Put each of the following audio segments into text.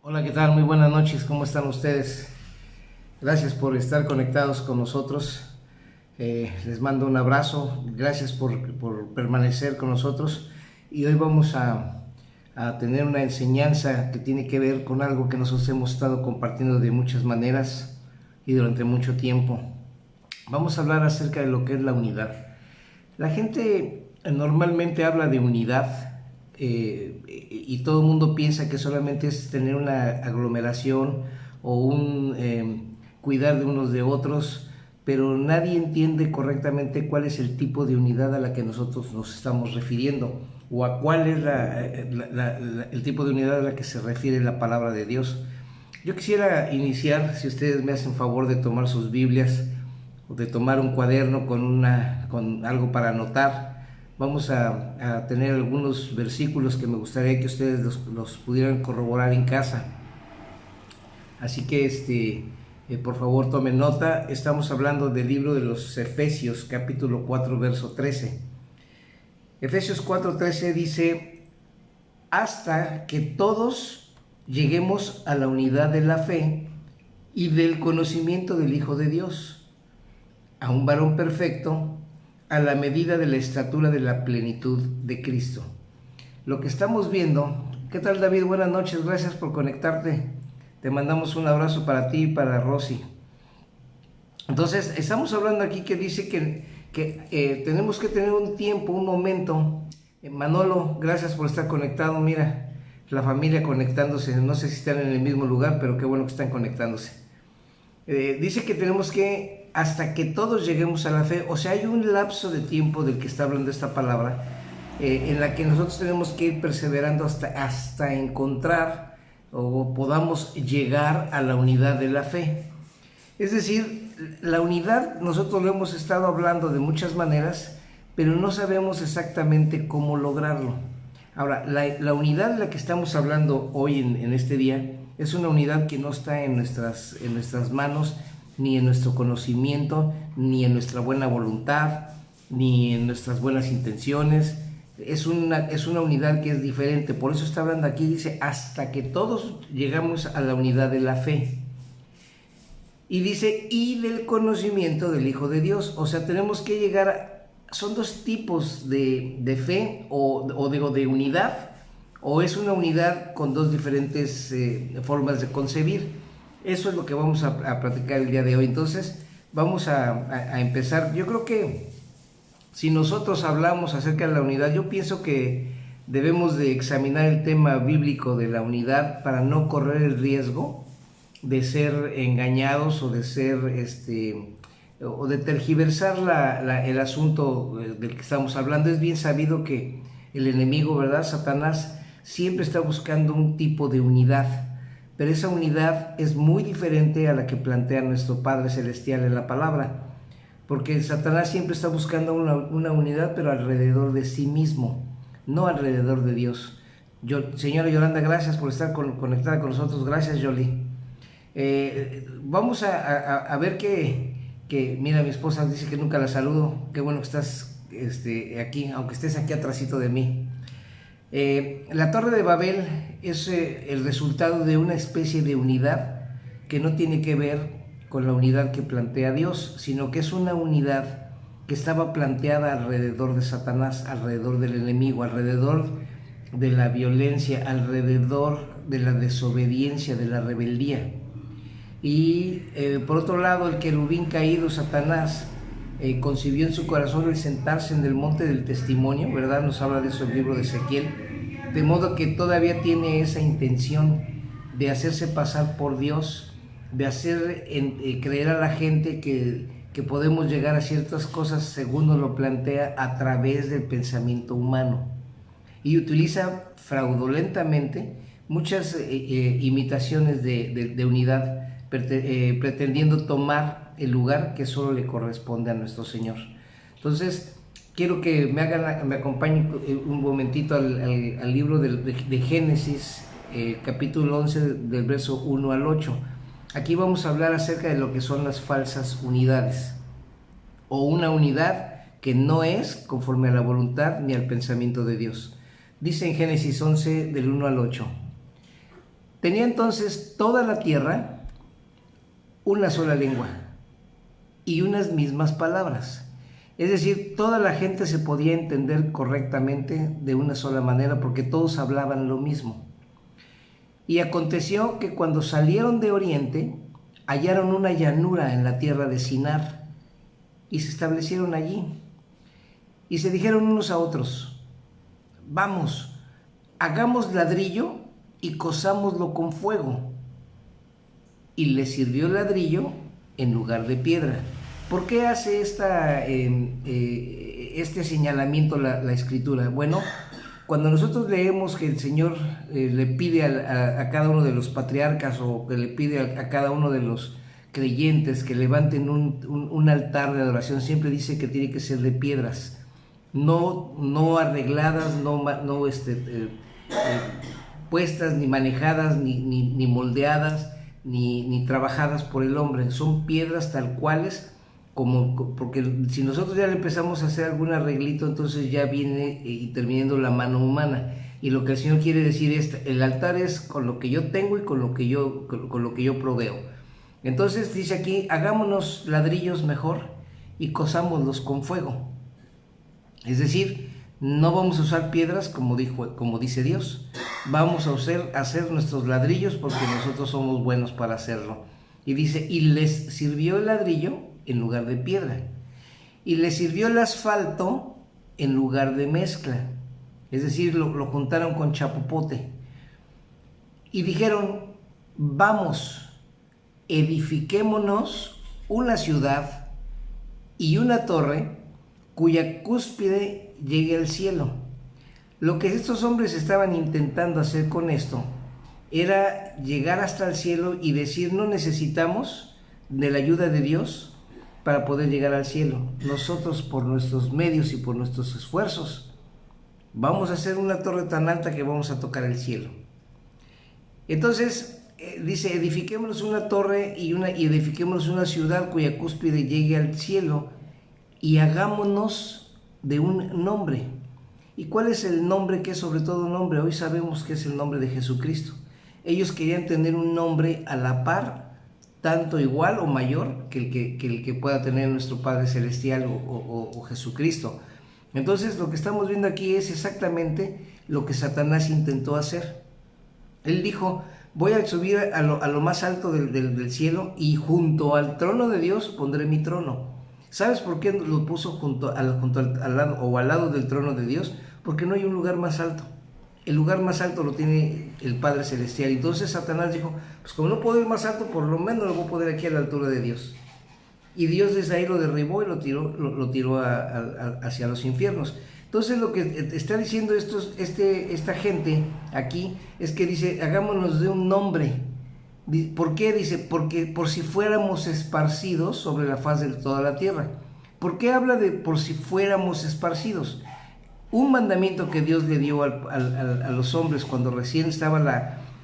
Hola, ¿qué tal? Muy buenas noches, ¿cómo están ustedes? Gracias por estar conectados con nosotros. Les mando un abrazo, gracias por permanecer con nosotros. Y hoy vamos a tener una enseñanza que tiene que ver con algo que nosotros hemos estado compartiendo de muchas maneras y durante mucho tiempo. Vamos a hablar acerca de lo que es la unidad. La gente normalmente habla de unidad y todo el mundo piensa que solamente es tener una aglomeración o cuidar de unos de otros, pero nadie entiende correctamente cuál es el tipo de unidad a la que nosotros nos estamos refiriendo o a cuál es el tipo de unidad a la que se refiere la palabra de Dios. Yo quisiera iniciar, si ustedes me hacen favor de tomar sus Biblias o de tomar un cuaderno con algo para anotar. Vamos a tener algunos versículos que me gustaría que ustedes los pudieran corroborar en casa. Así que por favor tomen nota. Estamos hablando del libro de los Efesios, capítulo 4, verso 13. Efesios 4:13 dice: hasta que todos lleguemos a la unidad de la fe y del conocimiento del Hijo de Dios, a un varón perfecto, a la medida de la estatura de la plenitud de Cristo. Lo que estamos viendo. ¿Qué tal, David? Buenas noches, gracias por conectarte. Te mandamos un abrazo para ti y para Rosy. Entonces, estamos hablando aquí que dice que tenemos que tener un tiempo, un momento. Manolo, gracias por estar conectado. Mira, la familia conectándose. No sé si están en el mismo lugar, pero qué bueno que están conectándose. Dice que tenemos que, hasta que todos lleguemos a la fe, o sea, hay un lapso de tiempo del que está hablando esta palabra, en la que nosotros tenemos que ir perseverando hasta encontrar o podamos llegar a la unidad de la fe. Es decir, la unidad nosotros lo hemos estado hablando de muchas maneras, pero no sabemos exactamente cómo lograrlo. Ahora, la unidad de la que estamos hablando hoy en este día es una unidad que no está en nuestras manos, ni en nuestro conocimiento, ni en nuestra buena voluntad, ni en nuestras buenas intenciones. Es una unidad que es diferente. Por eso está hablando aquí, dice, hasta que todos llegamos a la unidad de la fe. Y dice, y del conocimiento del Hijo de Dios. O sea, tenemos que llegar son dos tipos de fe o digo de unidad, o es una unidad con dos diferentes formas de concebir. Eso es lo que vamos a platicar el día de hoy. Entonces vamos a empezar. Yo creo que si nosotros hablamos acerca de la unidad, yo pienso que debemos de examinar el tema bíblico de la unidad para no correr el riesgo de ser engañados o de ser o de tergiversar el asunto del que estamos hablando. Es bien sabido que el enemigo, ¿verdad? Satanás siempre está buscando un tipo de unidad, pero esa unidad es muy diferente a la que plantea nuestro Padre Celestial en la palabra, porque Satanás siempre está buscando una unidad, pero alrededor de sí mismo, no alrededor de Dios. Señora Yolanda, gracias por estar conectada con nosotros. Gracias, Yoli. Vamos a ver que mira, mi esposa dice que nunca la saludo. Qué bueno que estás aquí, aunque estés aquí atrásito de mí. La Torre de Babel es el resultado de una especie de unidad que no tiene que ver con la unidad que plantea Dios, sino que es una unidad que estaba planteada alrededor de Satanás, alrededor del enemigo, alrededor de la violencia, alrededor de la desobediencia, de la rebeldía. Y por otro lado, el querubín caído, Satanás, concibió en su corazón el sentarse en el monte del testimonio, ¿verdad? Nos habla de eso el libro de Ezequiel, de modo que todavía tiene esa intención de hacerse pasar por Dios, de hacer creer a la gente que podemos llegar a ciertas cosas según nos lo plantea a través del pensamiento humano. Y utiliza fraudulentamente muchas imitaciones de unidad, pretendiendo tomar el lugar que solo le corresponde a nuestro Señor. Entonces, quiero que me acompañen un momentito al libro de Génesis, capítulo 11, del verso 1 al 8. Aquí vamos a hablar acerca de lo que son las falsas unidades, o una unidad que no es conforme a la voluntad ni al pensamiento de Dios. Dice en Génesis 11, del 1 al 8: Tenía entonces toda la tierra una sola lengua y unas mismas palabras. Es decir, toda la gente se podía entender correctamente de una sola manera porque todos hablaban lo mismo. Y aconteció que cuando salieron de oriente, hallaron una llanura en la tierra de Sinar y se establecieron allí. Y se dijeron unos a otros: vamos, hagamos ladrillo y cozámoslo con fuego. Y les sirvió ladrillo en lugar de piedra. ¿Por qué hace este señalamiento la Escritura? Bueno, cuando nosotros leemos que el Señor le pide a cada uno de los patriarcas, o que le pide a cada uno de los creyentes que levanten un altar de adoración, siempre dice que tiene que ser de piedras, no arregladas, puestas, ni manejadas, ni moldeadas, ni trabajadas por el hombre. Son piedras tal cuales, porque si nosotros ya le empezamos a hacer algún arreglito, entonces ya viene interviniendo la mano humana. Y lo que el Señor quiere decir es: el altar es con lo que yo tengo y con lo que yo proveo. Entonces dice aquí: hagámonos ladrillos mejor y cozámoslos con fuego. Es decir, no vamos a usar piedras como dice Dios. Vamos a hacer nuestros ladrillos porque nosotros somos buenos para hacerlo. Y dice: y les sirvió el ladrillo en lugar de piedra, y les sirvió el asfalto en lugar de mezcla. Es decir, lo juntaron con chapopote. Y dijeron: vamos, edifiquémonos una ciudad y una torre cuya cúspide llegue al cielo. Lo que estos hombres estaban intentando hacer con esto era llegar hasta el cielo y decir: no necesitamos de la ayuda de Dios para poder llegar al cielo. Nosotros, por nuestros medios y por nuestros esfuerzos, vamos a hacer una torre tan alta que vamos a tocar el cielo. Entonces dice: edifiquémonos una torre y edifiquémonos una ciudad cuya cúspide llegue al cielo, y hagámonos de un nombre. ¿Y cuál es el nombre que es sobre todo nombre? Hoy sabemos que es el nombre de Jesucristo. Ellos querían tener un nombre a la par, tanto igual o mayor que el que pueda tener nuestro Padre Celestial o Jesucristo. Entonces lo que estamos viendo aquí es exactamente lo que Satanás intentó hacer. Él dijo: voy a subir a lo más alto del cielo, y junto al trono de Dios pondré mi trono. ¿Sabes por qué lo puso al lado del trono de Dios? Porque no hay un lugar más alto. El lugar más alto lo tiene el Padre Celestial. Entonces Satanás dijo: pues como no puedo ir más alto, por lo menos lo voy a poner aquí a la altura de Dios. Y Dios desde ahí lo derribó y lo tiró hacia los infiernos. Entonces lo que está diciendo esta gente aquí es que dice: hagámonos de un nombre. ¿Por qué? Dice: porque por si fuéramos esparcidos sobre la faz de toda la tierra. ¿Por qué habla de por si fuéramos esparcidos? Un mandamiento que Dios le dio a los hombres cuando recién estaban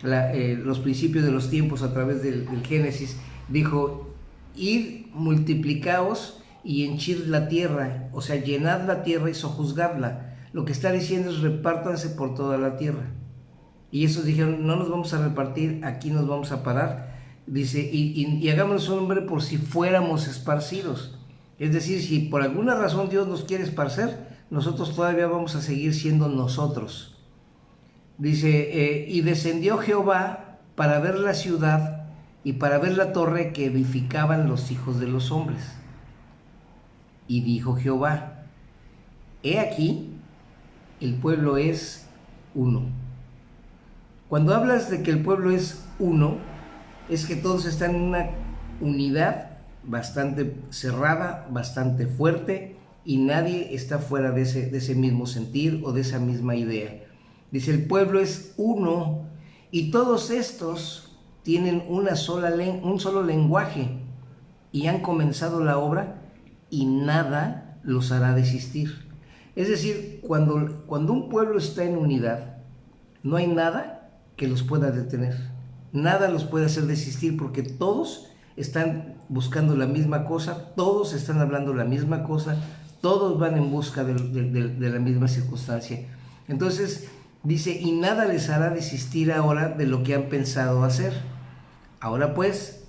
los principios de los tiempos a través del Génesis, dijo: id, multiplicaos y henchid la tierra, o sea, llenad la tierra y sojuzgadla. Lo que está diciendo es: repártanse por toda la tierra. Y esos dijeron: no nos vamos a repartir, aquí nos vamos a parar. Dice: y hagámonos un nombre por si fuéramos esparcidos. Es decir, si por alguna razón Dios nos quiere esparcer, nosotros todavía vamos a seguir siendo nosotros. Dice: y descendió Jehová para ver la ciudad y para ver la torre que edificaban los hijos de los hombres. Y dijo Jehová: he aquí, el pueblo es uno. Cuando hablas de que el pueblo es uno, es que todos están en una unidad bastante cerrada, bastante fuerte, y nadie está fuera de ese mismo sentir o de esa misma idea. Dice: el pueblo es uno, y todos estos tienen un solo lenguaje, y han comenzado la obra, y nada los hará desistir. Es decir, cuando un pueblo está en unidad, no hay nada que los pueda detener, nada los puede hacer desistir, porque todos están buscando la misma cosa, todos están hablando la misma cosa, todos van en busca de la misma circunstancia. Entonces Dice, y nada les hará desistir ahora de lo que han pensado hacer. Ahora pues,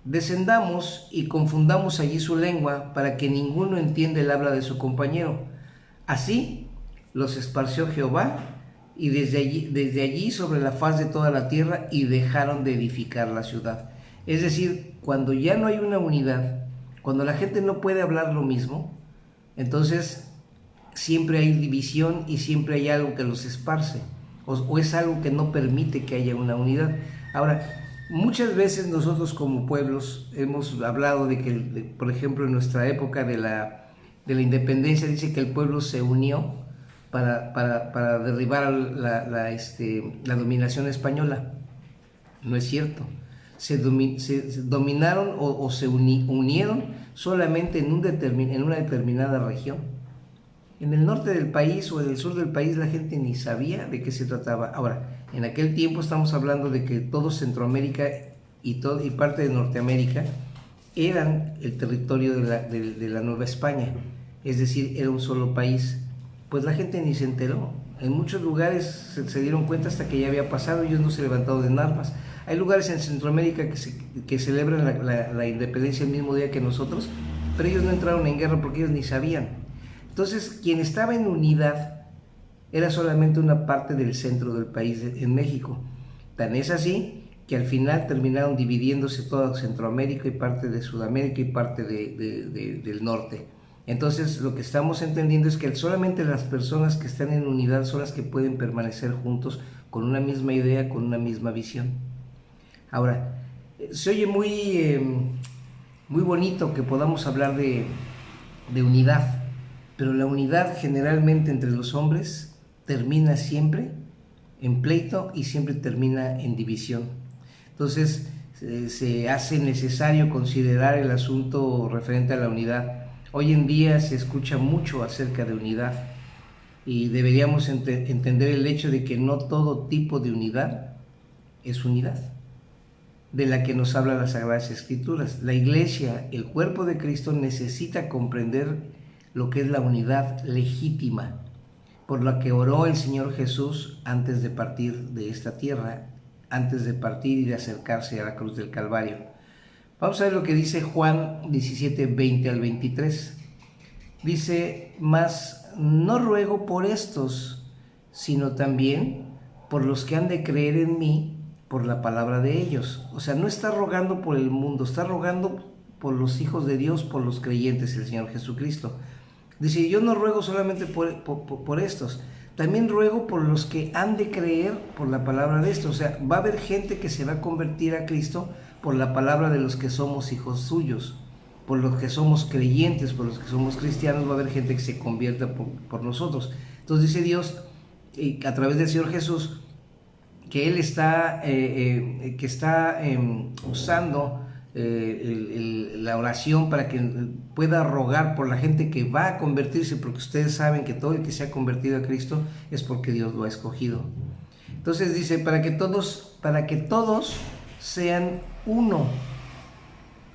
descendamos y confundamos allí su lengua para que ninguno entienda el habla de su compañero. Así los esparció Jehová y desde allí sobre la faz de toda la tierra, y dejaron de edificar la ciudad. Es decir, cuando ya no hay una unidad, cuando la gente no puede hablar lo mismo, entonces siempre hay división y siempre hay algo que los esparce, o es algo que no permite que haya una unidad. Ahora, muchas veces nosotros como pueblos hemos hablado de que, por ejemplo, en nuestra época de la independencia, dice que el pueblo se unió para derribar la dominación española. No es cierto. Se dominaron o se unieron solamente en una determinada región. En el norte del país o en el sur del país la gente ni sabía de qué se trataba. Ahora, en aquel tiempo estamos hablando de que todo Centroamérica y parte de Norteamérica eran el territorio de la Nueva España, es decir, era un solo país. Pues la gente ni se enteró. En muchos lugares se dieron cuenta hasta que ya había pasado, ellos no se levantaron de armas. Hay lugares en Centroamérica que celebran la independencia el mismo día que nosotros, pero ellos no entraron en guerra porque ellos ni sabían. Entonces, quien estaba en unidad era solamente una parte del centro del país, en México. Tan es así que al final terminaron dividiéndose toda Centroamérica y parte de Sudamérica y parte del norte. Entonces, lo que estamos entendiendo es que solamente las personas que están en unidad son las que pueden permanecer juntos con una misma idea, con una misma visión. Ahora, se oye muy bonito que podamos hablar de unidad, pero la unidad generalmente entre los hombres termina siempre en pleito y siempre termina en división. Entonces, se hace necesario considerar el asunto referente a la unidad. Hoy en día se escucha mucho acerca de unidad y deberíamos entender el hecho de que no todo tipo de unidad es unidad, de la que nos hablan las Sagradas Escrituras. La Iglesia, el cuerpo de Cristo, necesita comprender lo que es la unidad legítima, por la que oró el Señor Jesús antes de partir de esta tierra, antes de partir y de acercarse a la cruz del Calvario. Vamos a ver lo que dice Juan 17, 20 al 23. Dice, mas no ruego por estos, sino también por los que han de creer en mí por la palabra de ellos. O sea, no está rogando por el mundo, está rogando por los hijos de Dios, por los creyentes, el Señor Jesucristo. Dice, yo no ruego solamente por estos, también ruego por los que han de creer por la palabra de estos. O sea, va a haber gente que se va a convertir a Cristo por la palabra de los que somos hijos suyos, por los que somos creyentes, por los que somos cristianos. Va a haber gente que se convierta por nosotros. Entonces dice Dios, a través del Señor Jesús, que Él está usando la oración para que pueda rogar por la gente que va a convertirse, porque ustedes saben que todo el que se ha convertido a Cristo es porque Dios lo ha escogido. Entonces dice, para que todos sean uno,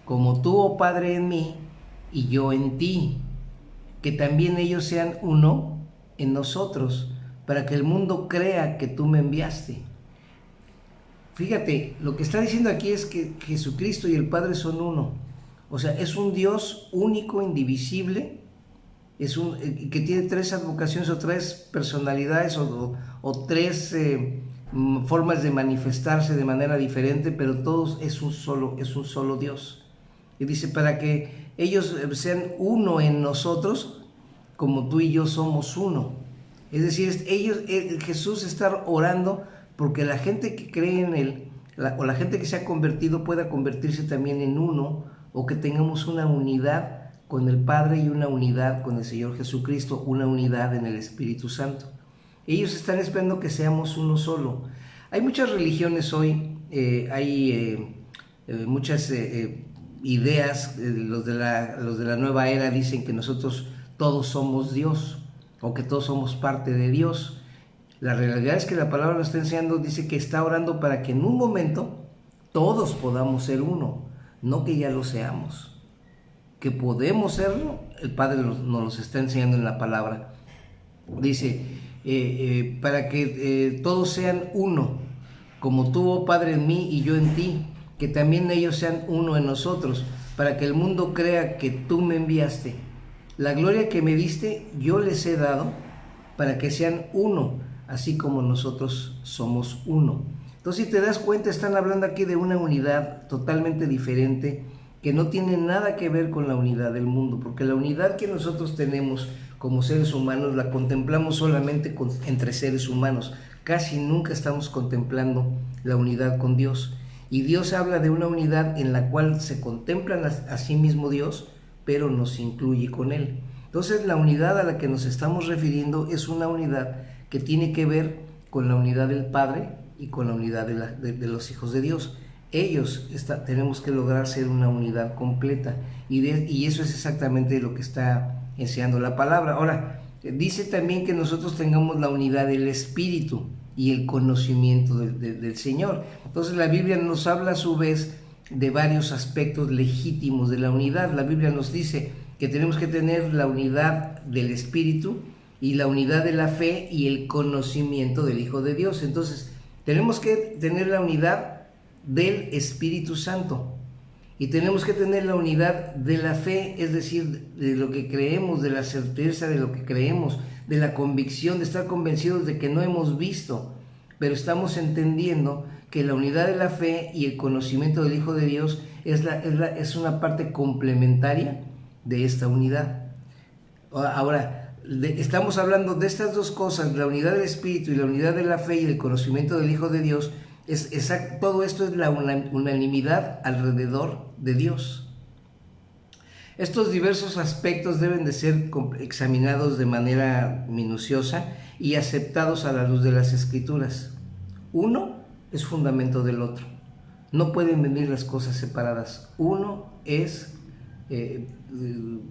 como tú, oh Padre, en mí y yo en ti, que también ellos sean uno en nosotros, para que el mundo crea que tú me enviaste. Fíjate, lo que está diciendo aquí es que Jesucristo y el Padre son uno. O sea, es un Dios único, indivisible, que tiene tres advocaciones o tres personalidades o tres formas de manifestarse de manera diferente, pero todos es un solo Dios. Y dice, para que ellos sean uno en nosotros, como tú y yo somos uno. Es decir, Jesús está orando porque la gente que cree en Él, o la gente que se ha convertido, pueda convertirse también en uno, o que tengamos una unidad con el Padre y una unidad con el Señor Jesucristo, una unidad en el Espíritu Santo. Ellos están esperando que seamos uno solo. Hay muchas religiones hoy, hay muchas ideas. Los de la nueva era dicen que nosotros todos somos Dios, o que todos somos parte de Dios. La realidad es que la palabra nos está enseñando, dice que está orando para que en un momento todos podamos ser uno, no que ya lo seamos, que podemos serlo. El Padre nos está enseñando en la palabra. Dice, para que todos sean uno, como tú, oh Padre, en mí y yo en ti, que también ellos sean uno en nosotros, para que el mundo crea que tú me enviaste. La gloria que me diste yo les he dado, para que sean uno, así como nosotros somos uno. Entonces, si te das cuenta, están hablando aquí de una unidad totalmente diferente, que no tiene nada que ver con la unidad del mundo, porque la unidad que nosotros tenemos como seres humanos la contemplamos solamente entre seres humanos. Casi nunca estamos contemplando la unidad con Dios. Y Dios habla de una unidad en la cual se contemplan a sí mismo Dios, pero nos incluye con Él. Entonces, la unidad a la que nos estamos refiriendo es una unidad que tiene que ver con la unidad del Padre y con la unidad de los hijos de Dios. Ellos tenemos que lograr ser una unidad completa, y eso es exactamente lo que está enseñando la palabra. Ahora, dice también que nosotros tengamos la unidad del Espíritu y el conocimiento del Señor. Entonces, la Biblia nos habla a su vez de varios aspectos legítimos de la unidad. La Biblia nos dice que tenemos que tener la unidad del Espíritu y la unidad de la fe y el conocimiento del Hijo de Dios. Entonces, tenemos que tener la unidad del Espíritu Santo, y tenemos que tener la unidad de la fe, es decir, de lo que creemos, de la certeza de lo que creemos, de la convicción, de estar convencidos de que no hemos visto, pero estamos entendiendo que la unidad de la fe y el conocimiento del Hijo de Dios es una parte complementaria de esta unidad. Ahora, estamos hablando de estas dos cosas, la unidad del Espíritu y la unidad de la fe y el conocimiento del Hijo de Dios. Todo esto es la unanimidad alrededor de Dios. Estos diversos aspectos deben de ser examinados de manera minuciosa y aceptados a la luz de las Escrituras. Uno es fundamento del otro. No pueden venir las cosas separadas. Uno es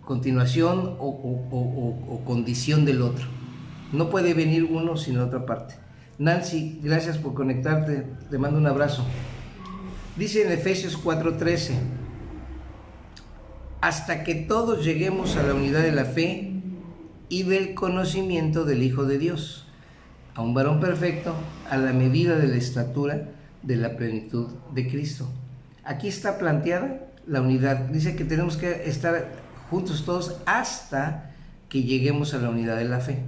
continuación o condición del otro. No puede venir uno sin la otra parte. Nancy, gracias por conectarte, te mando un abrazo. Dice en Efesios 4:13, hasta que todos lleguemos a la unidad de la fe y del conocimiento del Hijo de Dios, a un varón perfecto, a la medida de la estatura de la plenitud de Cristo. Aquí está planteada la unidad. Dice que tenemos que estar juntos todos hasta que lleguemos a la unidad de la fe.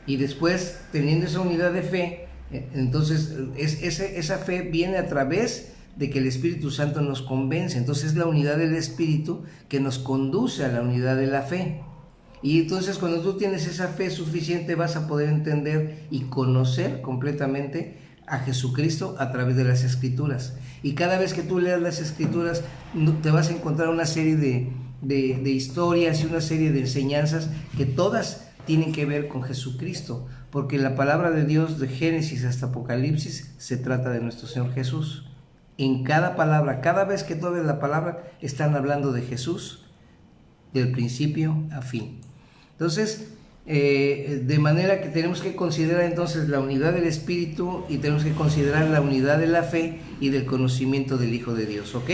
Y después, teniendo esa unidad de fe, entonces esa fe viene a través de que el Espíritu Santo nos convence. Entonces es la unidad del Espíritu que nos conduce a la unidad de la fe. Y entonces, cuando tú tienes esa fe suficiente, vas a poder entender y conocer completamente a Jesucristo a través de las Escrituras. Y cada vez que tú leas las Escrituras, te vas a encontrar una serie de historias y una serie de enseñanzas que todas tienen que ver con Jesucristo, porque la palabra de Dios, de Génesis hasta Apocalipsis, se trata de nuestro Señor Jesús. En cada palabra, cada vez que tú ves la palabra, están hablando de Jesús, del principio a fin. Entonces, de manera que tenemos que considerar entonces la unidad del Espíritu, y tenemos que considerar la unidad de la fe y del conocimiento del Hijo de Dios, ¿ok?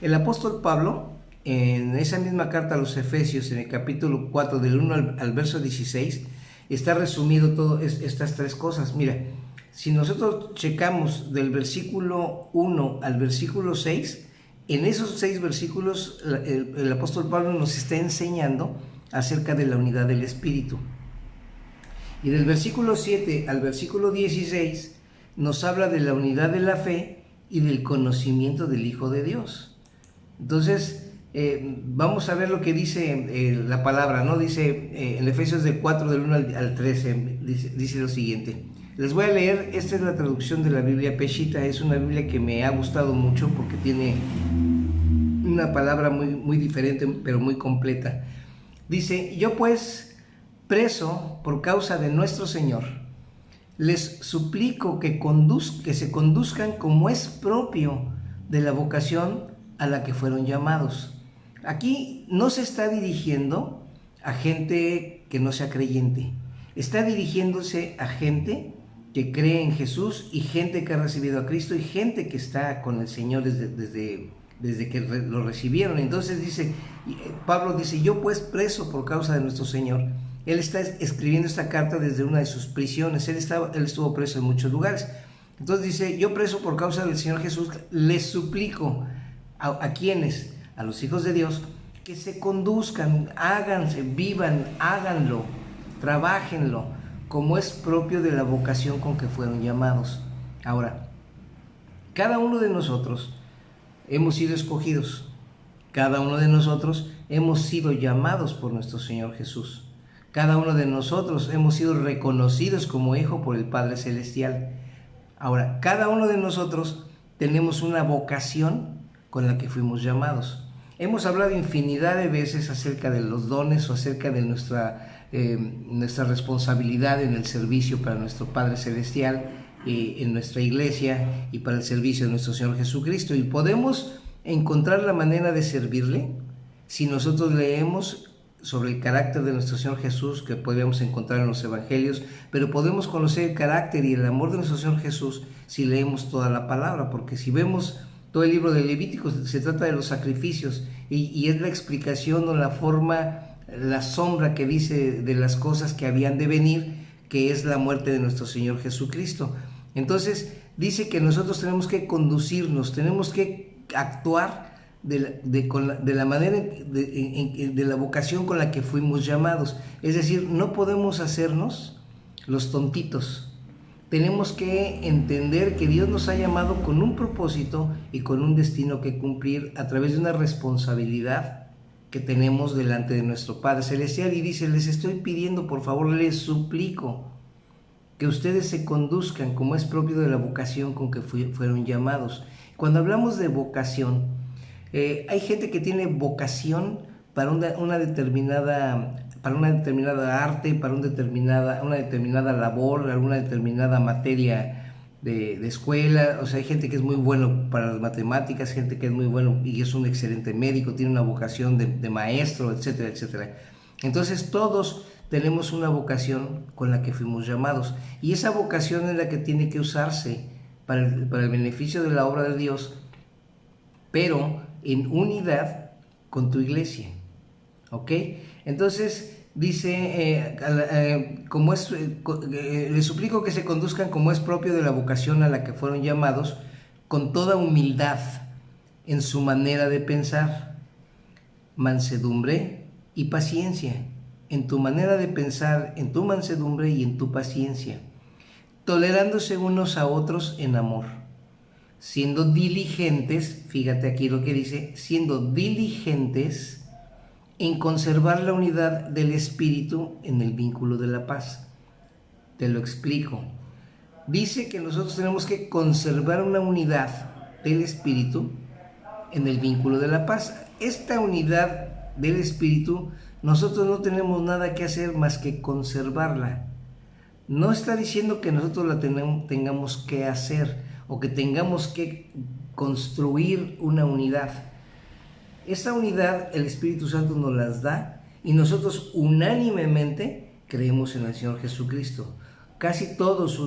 El apóstol Pablo, en esa misma carta a los Efesios, en el capítulo 4, del 1 al verso 16, está resumido todas estas tres cosas. Mira, si nosotros checamos del versículo 1 al versículo 6, en esos 6 versículos el apóstol Pablo nos está enseñando acerca de la unidad del Espíritu. Y del versículo 7 al versículo 16 nos habla de la unidad de la fe y del conocimiento del Hijo de Dios. Entonces, vamos a ver lo que dice la palabra, ¿no? Dice en Efesios 4, del 1 al 13, dice lo siguiente. Les voy a leer, esta es la traducción de la Biblia Peshitta, es una Biblia que me ha gustado mucho porque tiene una palabra muy diferente, pero muy completa. Dice, yo pues, preso por causa de nuestro Señor, les suplico que se conduzcan como es propio de la vocación a la que fueron llamados. Aquí no se está dirigiendo a gente que no sea creyente, está dirigiéndose a gente que cree en Jesús y gente que ha recibido a Cristo y gente que está con el Señor desde que lo recibieron. Entonces Pablo dice, yo pues preso por causa de nuestro Señor. Él está escribiendo esta carta desde una de sus prisiones. Él estuvo preso en muchos lugares. Entonces dice, yo preso por causa del Señor Jesús, les suplico a quienes, a los hijos de Dios, que se conduzcan, háganse, vivan, háganlo, trabájenlo, como es propio de la vocación con que fueron llamados. Ahora, cada uno de nosotros hemos sido escogidos, cada uno de nosotros hemos sido llamados por nuestro Señor Jesús, cada uno de nosotros hemos sido reconocidos como hijo por el Padre Celestial. Ahora, cada uno de nosotros tenemos una vocación con la que fuimos llamados. Hemos hablado infinidad de veces acerca de los dones o acerca de nuestra responsabilidad en el servicio para nuestro Padre Celestial, en nuestra iglesia y para el servicio de nuestro Señor Jesucristo. Y podemos encontrar la manera de servirle si nosotros leemos sobre el carácter de nuestro Señor Jesús, que podemos encontrar en los evangelios, pero podemos conocer el carácter y el amor de nuestro Señor Jesús si leemos toda la palabra, porque si vemos todo el libro de Levítico, se trata de los sacrificios y es la explicación o la forma, la sombra que dice de las cosas que habían de venir, que es la muerte de nuestro Señor Jesucristo. Entonces dice que nosotros tenemos que conducirnos, tenemos que actuar de la manera de la vocación con la que fuimos llamados. Es decir, no podemos hacernos los tontitos. Tenemos que entender que Dios nos ha llamado con un propósito y con un destino que cumplir a través de una responsabilidad que tenemos delante de nuestro Padre Celestial. Y dice, les estoy pidiendo, por favor, les suplico que ustedes se conduzcan como es propio de la vocación con que fueron llamados. Cuando hablamos de vocación, hay gente que tiene vocación para una determinada arte, para una determinada labor, alguna determinada materia de escuela. O sea, hay gente que es muy bueno para las matemáticas, gente que es muy bueno y es un excelente médico, tiene una vocación de maestro, etcétera, etcétera. Entonces todos tenemos una vocación con la que fuimos llamados, y esa vocación es la que tiene que usarse para el beneficio de la obra de Dios, pero en unidad con tu iglesia, ¿ok? Entonces dice, les suplico que se conduzcan como es propio de la vocación a la que fueron llamados, con toda humildad en su manera de pensar, mansedumbre y paciencia, en tu manera de pensar, en tu mansedumbre y en tu paciencia, tolerándose unos a otros en amor, siendo diligentes, fíjate aquí lo que dice, siendo diligentes en conservar la unidad del Espíritu en el vínculo de la paz. Te lo explico. Dice que nosotros tenemos que conservar una unidad del Espíritu en el vínculo de la paz. Esta unidad del Espíritu, nosotros no tenemos nada que hacer más que conservarla. No está diciendo que nosotros la tengamos que hacer o que tengamos que construir una unidad. Esta unidad el Espíritu Santo nos las da y nosotros unánimemente creemos en el Señor Jesucristo. Casi todos,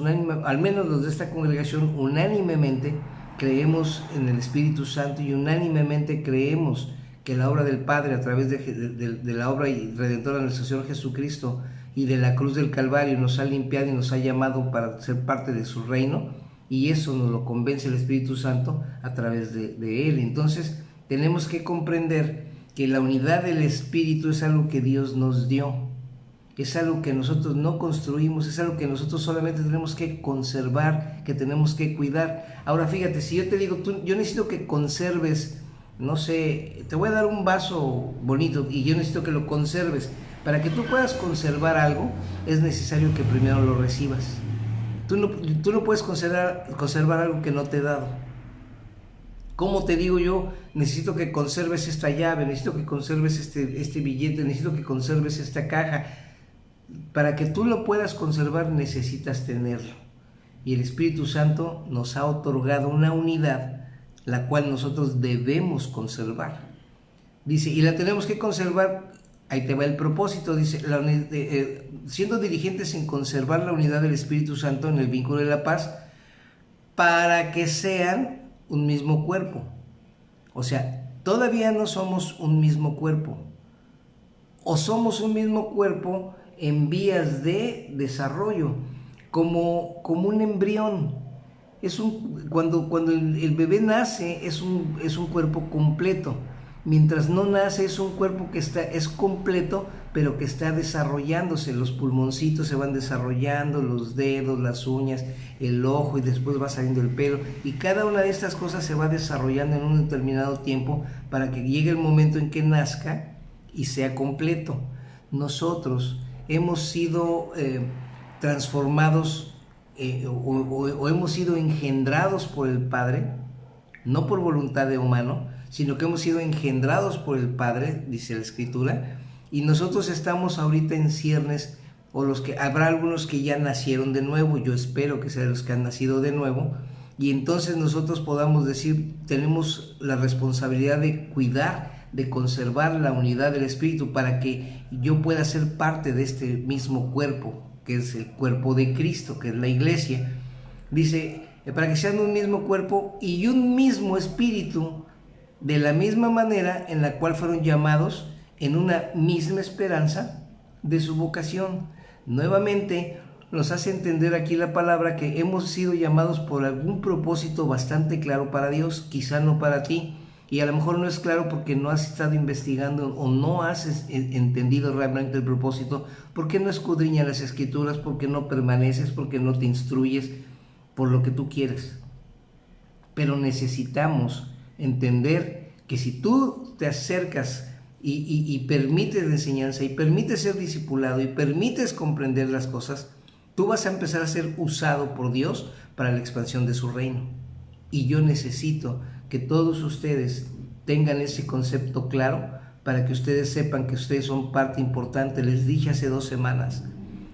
al menos los de esta congregación, unánimemente creemos en el Espíritu Santo y unánimemente creemos que la obra del Padre a través de la obra redentora de nuestro Señor Jesucristo y de la cruz del Calvario nos ha limpiado y nos ha llamado para ser parte de su reino, y eso nos lo convence el Espíritu Santo a través de Él. Entonces tenemos que comprender que la unidad del Espíritu es algo que Dios nos dio, es algo que nosotros no construimos, es algo que nosotros solamente tenemos que conservar, que tenemos que cuidar. Ahora fíjate, si yo te digo, yo necesito que conserves, no sé, te voy a dar un vaso bonito y yo necesito que lo conserves. Para que tú puedas conservar algo, es necesario que primero lo recibas. Tú no puedes conservar algo que no te he dado. ¿Cómo te digo yo? Necesito que conserves esta llave, necesito que conserves este billete, necesito que conserves esta caja. Para que tú lo puedas conservar necesitas tenerlo. Y el Espíritu Santo nos ha otorgado una unidad, la cual nosotros debemos conservar. Dice, y la tenemos que conservar. Ahí te va el propósito, dice, siendo diligentes en conservar la unidad del Espíritu Santo en el vínculo de la paz, para que sean un mismo cuerpo. O sea, todavía no somos un mismo cuerpo. O somos un mismo cuerpo en vías de desarrollo, como un embrión. Cuando el bebé nace es un cuerpo completo. Mientras no nace es un cuerpo que es completo, pero que está desarrollándose. Los pulmoncitos se van desarrollando, los dedos, las uñas, el ojo, y después va saliendo el pelo. Y cada una de estas cosas se va desarrollando en un determinado tiempo para que llegue el momento en que nazca y sea completo. Nosotros hemos sido transformados o hemos sido engendrados por el Padre, no por voluntad de humano, sino que hemos sido engendrados por el Padre, dice la Escritura, y nosotros estamos ahorita en ciernes, habrá algunos que ya nacieron de nuevo, yo espero que sean los que han nacido de nuevo, y entonces nosotros podamos decir, tenemos la responsabilidad de cuidar, de conservar la unidad del Espíritu para que yo pueda ser parte de este mismo cuerpo, que es el cuerpo de Cristo, que es la iglesia. Dice, para que sean un mismo cuerpo y un mismo espíritu, de la misma manera en la cual fueron llamados en una misma esperanza de su vocación. Nuevamente nos hace entender aquí la palabra que hemos sido llamados por algún propósito bastante claro para Dios, quizá no para ti, y a lo mejor no es claro porque no has estado investigando o no has entendido realmente el propósito, porque no escudriñas las Escrituras, porque no permaneces, porque no te instruyes, por lo que tú quieres. Pero necesitamos entender que si tú te acercas y permites la enseñanza y permites ser discipulado y permites comprender las cosas, tú vas a empezar a ser usado por Dios para la expansión de su reino. Y yo necesito que todos ustedes tengan ese concepto claro para que ustedes sepan que ustedes son parte importante. Les dije hace 2 semanas,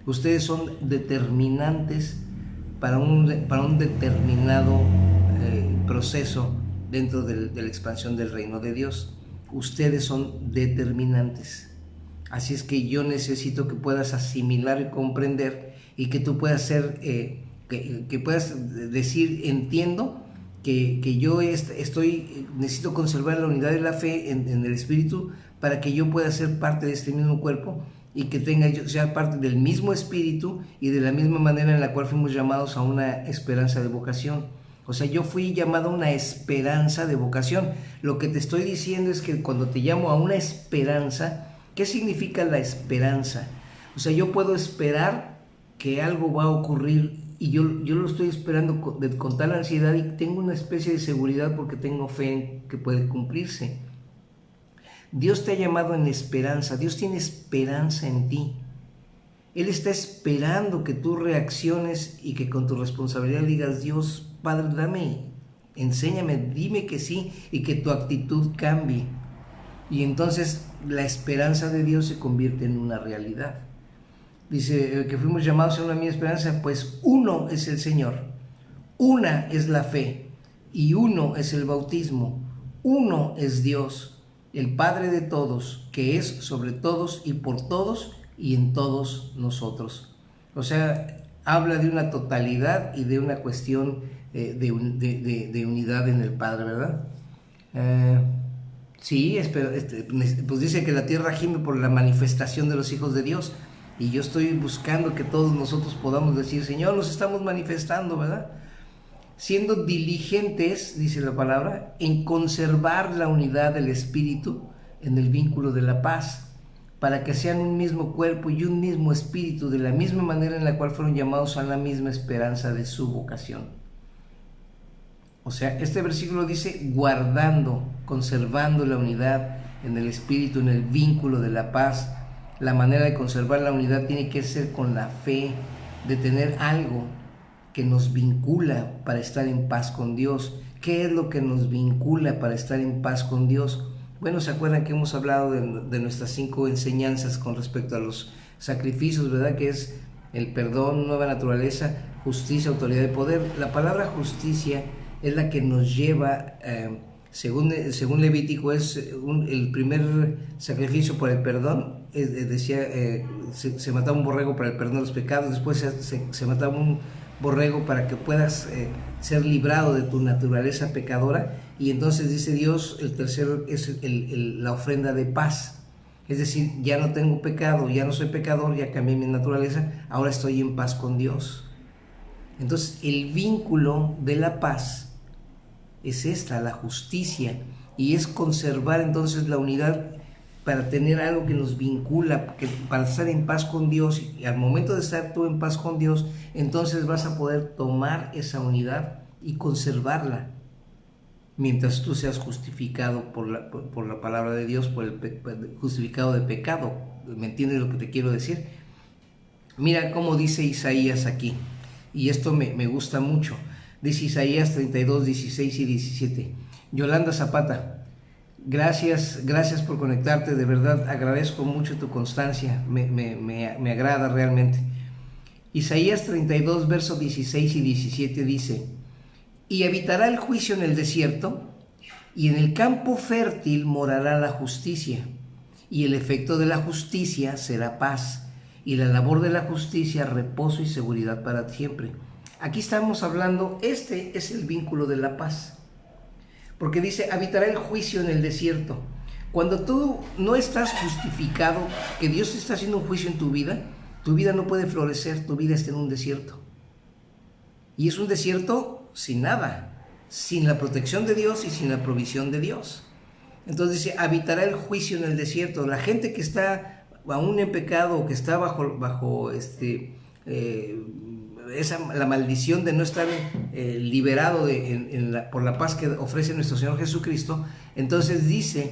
ustedes son determinantes para un determinado proceso dentro de la expansión del reino de Dios. Ustedes son determinantes. Así es que yo necesito que puedas asimilar y comprender, y que tú puedas ser, que puedas decir, entiendo que yo necesito conservar la unidad de la fe en el Espíritu para que yo pueda ser parte de este mismo cuerpo y que sea parte del mismo Espíritu y de la misma manera en la cual fuimos llamados a una esperanza de vocación. O sea, yo fui llamado a una esperanza de vocación. Lo que te estoy diciendo es que cuando te llamo a una esperanza, ¿qué significa la esperanza? O sea, yo puedo esperar que algo va a ocurrir y yo lo estoy esperando con tal ansiedad y tengo una especie de seguridad porque tengo fe en que puede cumplirse. Dios te ha llamado en esperanza. Dios tiene esperanza en ti. Él está esperando que tú reacciones y que con tu responsabilidad digas, Dios, Padre, enséñame, dime que sí, y que tu actitud cambie. Y entonces la esperanza de Dios se convierte en una realidad. Dice que fuimos llamados a una misma esperanza, pues uno es el Señor, una es la fe, y uno es el bautismo, uno es Dios, el Padre de todos, que es sobre todos y por todos y en todos nosotros. O sea, habla de una totalidad y de una cuestión de unidad en el Padre, ¿verdad? Sí, pues dice que la tierra gime por la manifestación de los hijos de Dios, y yo estoy buscando que todos nosotros podamos decir, Señor, nos estamos manifestando, ¿verdad? Siendo diligentes, dice la palabra, en conservar la unidad del Espíritu en el vínculo de la paz, para que sean un mismo cuerpo y un mismo espíritu, de la misma manera en la cual fueron llamados a la misma esperanza de su vocación. O sea, este versículo dice guardando, conservando la unidad en el espíritu, en el vínculo de la paz. La manera de conservar la unidad tiene que ser con la fe, de tener algo que nos vincula para estar en paz con Dios. ¿Qué es lo que nos vincula para estar en paz con Dios? Bueno, ¿se acuerdan que hemos hablado de nuestras 5 enseñanzas con respecto a los sacrificios, ¿verdad? Que es el perdón, nueva naturaleza, justicia, autoridad y poder. La palabra justicia es la que nos lleva, según Levítico, es el primer sacrificio por el perdón. Decía, se mataba un borrego para el perdón de los pecados, después se mataba un borrego para que puedas ser librado de tu naturaleza pecadora, y entonces dice Dios, el tercero es la ofrenda de paz. Es decir, ya no tengo pecado, ya no soy pecador, ya cambié mi naturaleza, ahora estoy en paz con Dios. Entonces, el vínculo de la paz es esta, la justicia, y es conservar entonces la unidad para tener algo que nos vincula, para estar en paz con Dios. Y al momento de estar tú en paz con Dios, entonces vas a poder tomar esa unidad y conservarla, mientras tú seas justificado por la palabra de Dios, justificado de pecado. ¿Me entiendes lo que te quiero decir? Mira cómo dice Isaías aquí, y esto me gusta mucho. Dice Isaías 32, 16 y 17. Yolanda Zapata, gracias por conectarte, de verdad agradezco mucho tu constancia, me agrada realmente. Isaías 32, versos 16 y 17 dice: y habitará el juicio en el desierto, y en el campo fértil morará la justicia, y el efecto de la justicia será paz, y la labor de la justicia reposo y seguridad para siempre. Aquí estamos hablando, este es el vínculo de la paz, porque dice, habitará el juicio en el desierto. Cuando tú no estás justificado, que Dios está haciendo un juicio en tu vida no puede florecer, tu vida está en un desierto. Y es un desierto sin nada, sin la protección de Dios y sin la provisión de Dios. Entonces dice, habitará el juicio en el desierto. La gente que está aún en pecado, que está bajo la maldición de no estar liberado por la paz que ofrece nuestro Señor Jesucristo, entonces dice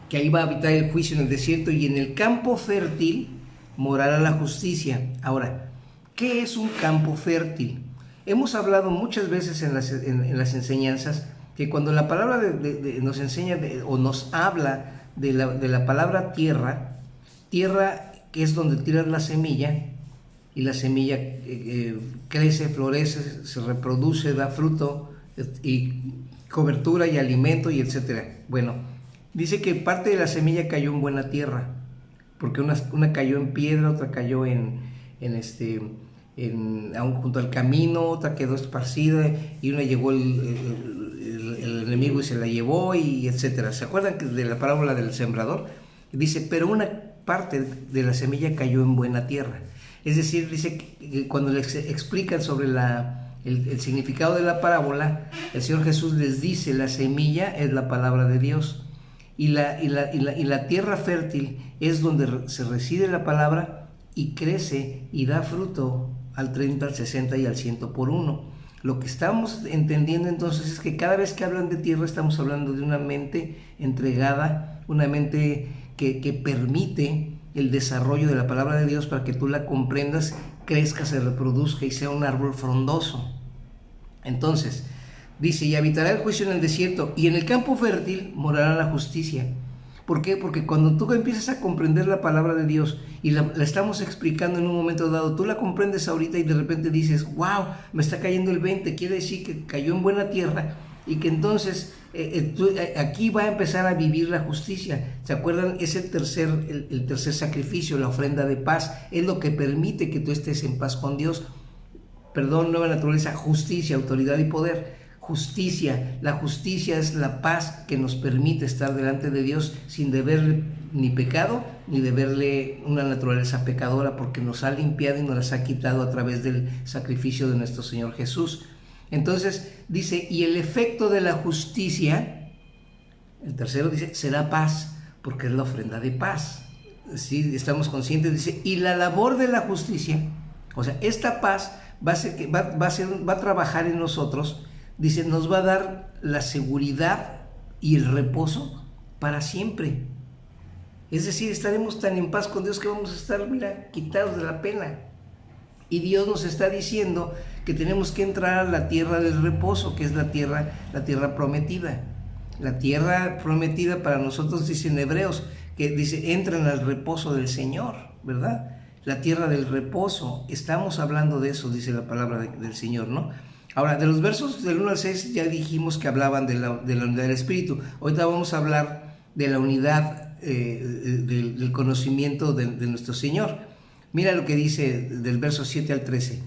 que ahí va a habitar el juicio en el desierto, y en el campo fértil morará la justicia. Ahora, ¿qué es un campo fértil? Hemos hablado muchas veces en las enseñanzas que cuando la palabra nos enseña o nos habla de la palabra tierra que es donde tiras la semilla, y la semilla crece, florece, se reproduce, da fruto y cobertura y alimento y etcétera. Bueno, dice que parte de la semilla cayó en buena tierra, porque una cayó en piedra, otra cayó aún junto al camino, otra quedó esparcida, y una llegó el enemigo y se la llevó, y etcétera. ¿Se acuerdan de la parábola del sembrador? Dice, pero una parte de la semilla cayó en buena tierra. Es decir, dice que cuando les explican sobre el significado de la parábola, el Señor Jesús les dice, la semilla es la palabra de Dios, y la tierra fértil es donde se reside la palabra y crece y da fruto al 30, al 60 y al 100 por uno. Lo que estamos entendiendo entonces es que cada vez que hablan de tierra estamos hablando de una mente entregada, una mente que permite el desarrollo de la palabra de Dios para que tú la comprendas, crezca, se reproduzca y sea un árbol frondoso. Entonces, dice, y habitará el juicio en el desierto, y en el campo fértil morará la justicia. ¿Por qué? Porque cuando tú empiezas a comprender la palabra de Dios y la estamos explicando en un momento dado, tú la comprendes ahorita y de repente dices, wow, me está cayendo el 20, quiere decir que cayó en buena tierra, y que entonces aquí va a empezar a vivir la justicia. ¿Se acuerdan? Es el tercer sacrificio, la ofrenda de paz. Es lo que permite que tú estés en paz con Dios. Perdón, nueva naturaleza, justicia, autoridad y poder. Justicia, la justicia es la paz que nos permite estar delante de Dios sin deberle ni pecado, ni deberle una naturaleza pecadora, porque nos ha limpiado y nos las ha quitado a través del sacrificio de nuestro Señor Jesús. Entonces dice, y el efecto de la justicia, el tercero dice, será paz, porque es la ofrenda de paz. ¿Sí? Estamos conscientes, dice, y la labor de la justicia, o sea, esta paz va a trabajar en nosotros, dice, nos va a dar la seguridad y el reposo para siempre. Es decir, estaremos tan en paz con Dios que vamos a estar, mira, quitados de la pena. Y Dios nos está diciendo que tenemos que entrar a la tierra del reposo, que es la tierra prometida. La tierra prometida para nosotros, dice en Hebreos, que dice, entran al reposo del Señor, ¿verdad? La tierra del reposo, estamos hablando de eso, dice la palabra del Señor, ¿no? Ahora, de los versos del 1 al 6 ya dijimos que hablaban de la unidad del Espíritu. Ahorita vamos a hablar de la unidad del conocimiento de nuestro Señor. Mira lo que dice del verso 7 al 13.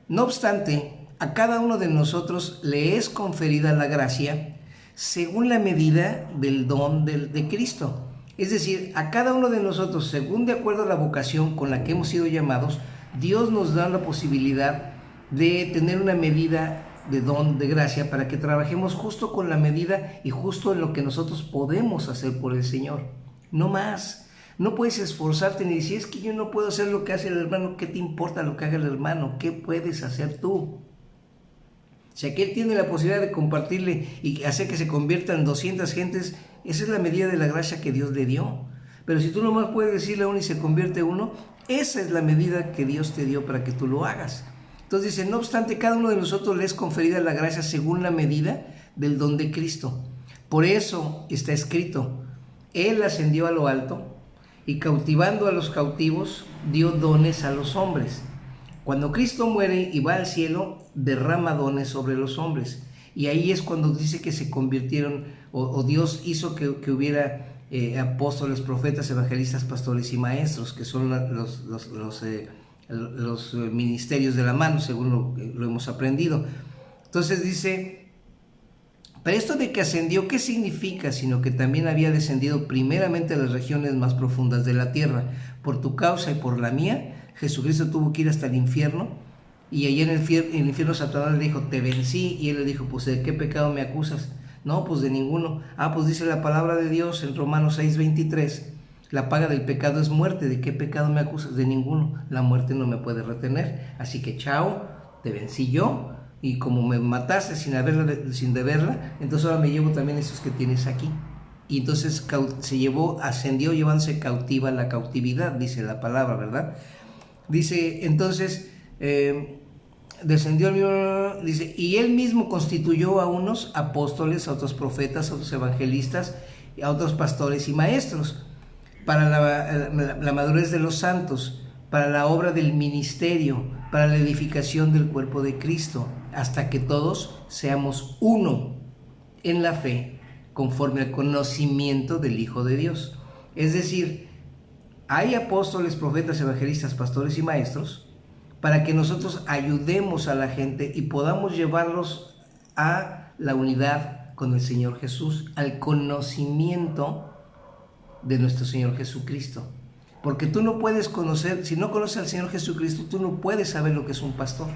No obstante, a cada uno de nosotros le es conferida la gracia según la medida del don de Cristo. Es decir, a cada uno de nosotros, según de acuerdo a la vocación con la que hemos sido llamados, Dios nos da la posibilidad de tener una medida de don, de gracia, para que trabajemos justo con la medida y justo en lo que nosotros podemos hacer por el Señor. No más. No puedes esforzarte ni decir, es que yo no puedo hacer lo que hace el hermano. ¿Qué te importa lo que haga el hermano? ¿Qué puedes hacer tú? Si aquel tiene la posibilidad de compartirle y hacer que se convierta en 200 gentes, esa es la medida de la gracia que Dios le dio. Pero si tú nomás puedes decirle a uno y se convierte uno, esa es la medida que Dios te dio para que tú lo hagas. Entonces dice, no obstante, cada uno de nosotros le es conferida la gracia según la medida del don de Cristo. Por eso está escrito, Él ascendió a lo alto y cautivando a los cautivos, dio dones a los hombres. Cuando Cristo muere y va al cielo, derrama dones sobre los hombres. Y ahí es cuando dice que se convirtieron, o Dios hizo que hubiera apóstoles, profetas, evangelistas, pastores y maestros, que son los ministerios de la mano, según lo hemos aprendido. Entonces dice, pero esto de que ascendió, ¿qué significa? Sino que también había descendido primeramente a las regiones más profundas de la tierra. Por tu causa y por la mía, Jesucristo tuvo que ir hasta el infierno, y allí en el infierno Satanás le dijo, te vencí, y él le dijo, pues ¿de qué pecado me acusas? No, pues de ninguno. Pues dice la palabra de Dios en Romanos 6:23, la paga del pecado es muerte. ¿De qué pecado me acusas? De ninguno. La muerte no me puede retener. Así que chao, te vencí yo, y como me mataste sin deberla, entonces ahora me llevo también esos que tienes aquí. Y entonces ascendió llevándose cautiva la cautividad, dice la palabra, ¿verdad? Dice, entonces, descendió, dice, y él mismo constituyó a unos apóstoles, a otros profetas, a otros evangelistas, a otros pastores y maestros, para la madurez de los santos, para la obra del ministerio, para la edificación del cuerpo de Cristo, hasta que todos seamos uno en la fe, conforme al conocimiento del Hijo de Dios. Es decir, hay apóstoles, profetas, evangelistas, pastores y maestros para que nosotros ayudemos a la gente y podamos llevarlos a la unidad con el Señor Jesús, al conocimiento de nuestro Señor Jesucristo. Porque tú no puedes conocer, si no conoces al Señor Jesucristo, tú no puedes saber lo que es un pastor.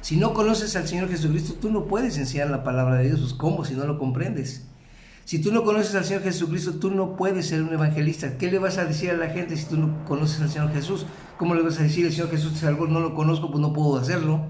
Si no conoces al Señor Jesucristo, tú no puedes enseñar la palabra de Dios. Pues ¿cómo? Si no lo comprendes. Si tú no conoces al Señor Jesucristo, tú no puedes ser un evangelista. ¿Qué le vas a decir a la gente si tú no conoces al Señor Jesús? ¿Cómo le vas a decir, el Señor Jesús te salvó, no lo conozco, pues no puedo hacerlo?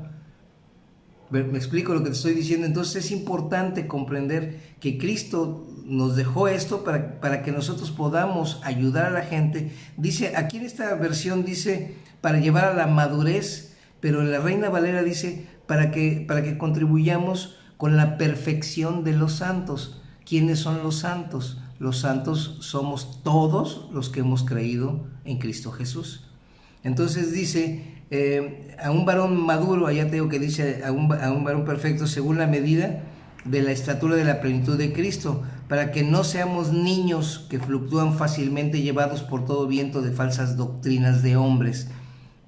¿Me explico lo que te estoy diciendo? Entonces es importante comprender que Cristo nos dejó esto para que nosotros podamos ayudar a la gente. Dice, aquí en esta versión dice, para llevar a la madurez, pero en la Reina Valera dice, para que contribuyamos con la perfección de los santos. ¿Quiénes son los santos? Los santos somos todos los que hemos creído en Cristo Jesús. Entonces dice, a un varón maduro, allá te digo que dice a un varón perfecto según la medida de la estatura de la plenitud de Cristo, para que no seamos niños que fluctúan fácilmente llevados por todo viento de falsas doctrinas de hombres.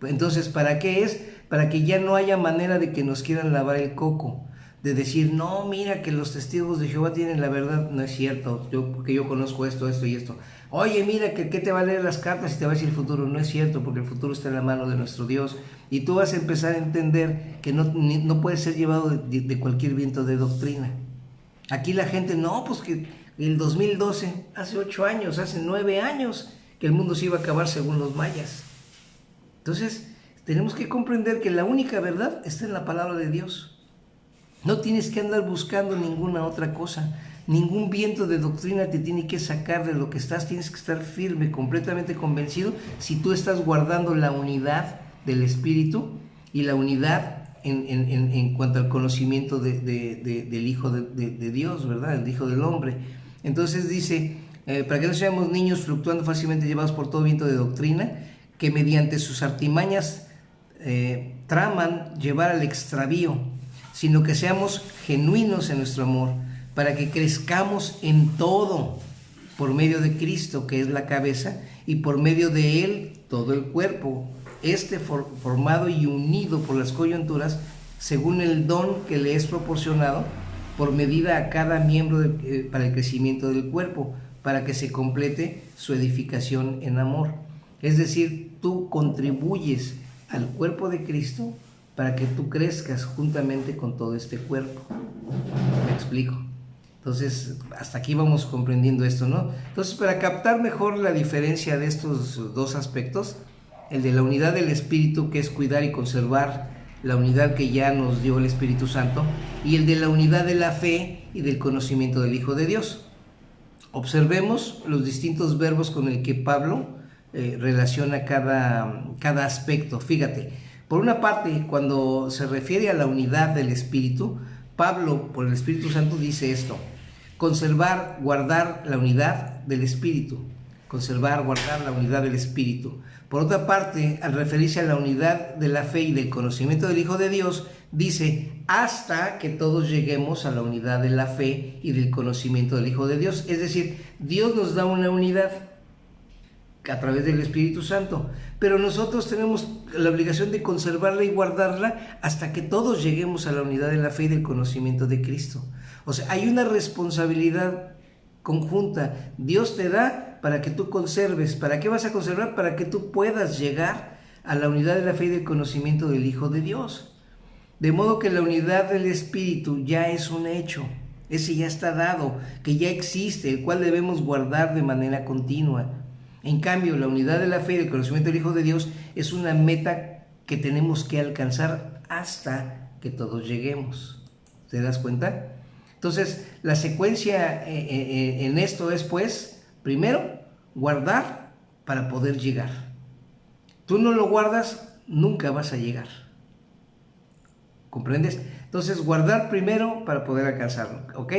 Entonces, ¿para qué es? Para que ya no haya manera de que nos quieran lavar el coco, de decir, no, mira que los testigos de Jehová tienen la verdad. No es cierto, porque yo conozco esto y esto. Oye, mira, que qué te va a leer las cartas y te va a decir el futuro. No es cierto, porque el futuro está en la mano de nuestro Dios. Y tú vas a empezar a entender que no puedes ser llevado de cualquier viento de doctrina. Aquí la gente, no, pues que el 2012, hace 8 años, hace 9 años, que el mundo se iba a acabar según los mayas. Entonces, tenemos que comprender que la única verdad está en la palabra de Dios. No tienes que andar buscando ninguna otra cosa. Ningún viento de doctrina te tiene que sacar de lo que estás. Tienes que estar firme, completamente convencido, si tú estás guardando la unidad del Espíritu y la unidad en cuanto al conocimiento del Hijo de Dios, ¿verdad? El Hijo del Hombre. Entonces dice, para que no seamos niños fluctuando fácilmente llevados por todo viento de doctrina, que mediante sus artimañas traman llevar al extravío, sino que seamos genuinos en nuestro amor, para que crezcamos en todo por medio de Cristo, que es la cabeza, y por medio de Él todo el cuerpo, formado y unido por las coyunturas, según el don que le es proporcionado, por medida a cada miembro para el crecimiento del cuerpo, para que se complete su edificación en amor. Es decir, tú contribuyes al cuerpo de Cristo para que tú crezcas juntamente con todo este cuerpo. ¿Me explico? Entonces, hasta aquí vamos comprendiendo esto, ¿no? Entonces, para captar mejor la diferencia de estos dos aspectos, el de la unidad del Espíritu, que es cuidar y conservar la unidad que ya nos dio el Espíritu Santo, y el de la unidad de la fe y del conocimiento del Hijo de Dios. Observemos los distintos verbos con el que Pablo relaciona cada aspecto. Fíjate, por una parte, cuando se refiere a la unidad del Espíritu, Pablo, por el Espíritu Santo, dice esto: conservar, guardar la unidad del Espíritu. Conservar, guardar la unidad del Espíritu. Por otra parte, al referirse a la unidad de la fe y del conocimiento del Hijo de Dios, dice: hasta que todos lleguemos a la unidad de la fe y del conocimiento del Hijo de Dios. Es decir, Dios nos da una unidad a través del Espíritu Santo, pero nosotros tenemos la obligación de conservarla y guardarla hasta que todos lleguemos a la unidad de la fe y del conocimiento de Cristo. O sea, hay una responsabilidad conjunta. Dios te da para que tú conserves. ¿Para qué vas a conservar? Para que tú puedas llegar a la unidad de la fe y del conocimiento del Hijo de Dios. De modo que la unidad del Espíritu ya es un hecho. Ese ya está dado, que ya existe, el cual debemos guardar de manera continua. En cambio, la unidad de la fe y del conocimiento del Hijo de Dios es una meta que tenemos que alcanzar hasta que todos lleguemos. ¿Te das cuenta? Entonces, la secuencia en esto es, pues, primero, guardar para poder llegar. Tú no lo guardas, nunca vas a llegar. ¿Comprendes? Entonces, guardar primero para poder alcanzarlo, ¿ok?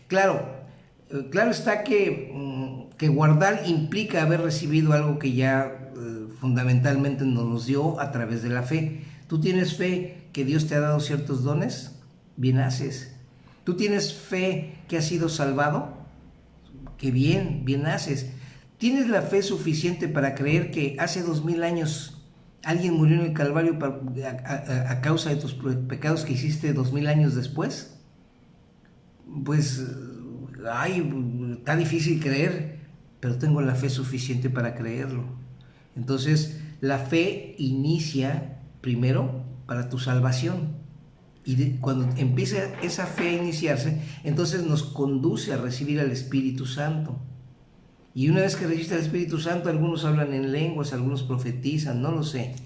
Claro está que guardar implica haber recibido algo que ya fundamentalmente nos dio a través de la fe. ¿Tú tienes fe que Dios te ha dado ciertos dones? Bien haces. ¿Tú tienes fe que has sido salvado? ¡Qué bien! Bien haces. ¿Tienes la fe suficiente para creer que hace 2000 años alguien murió en el Calvario a causa de tus pecados que hiciste 2000 años después? Pues, está difícil creer, pero tengo la fe suficiente para creerlo. Entonces, la fe inicia primero para tu salvación. Y cuando empieza esa fe a iniciarse, entonces nos conduce a recibir al Espíritu Santo. Y una vez que recibiste al Espíritu Santo, algunos hablan en lenguas, algunos profetizan, no lo sé.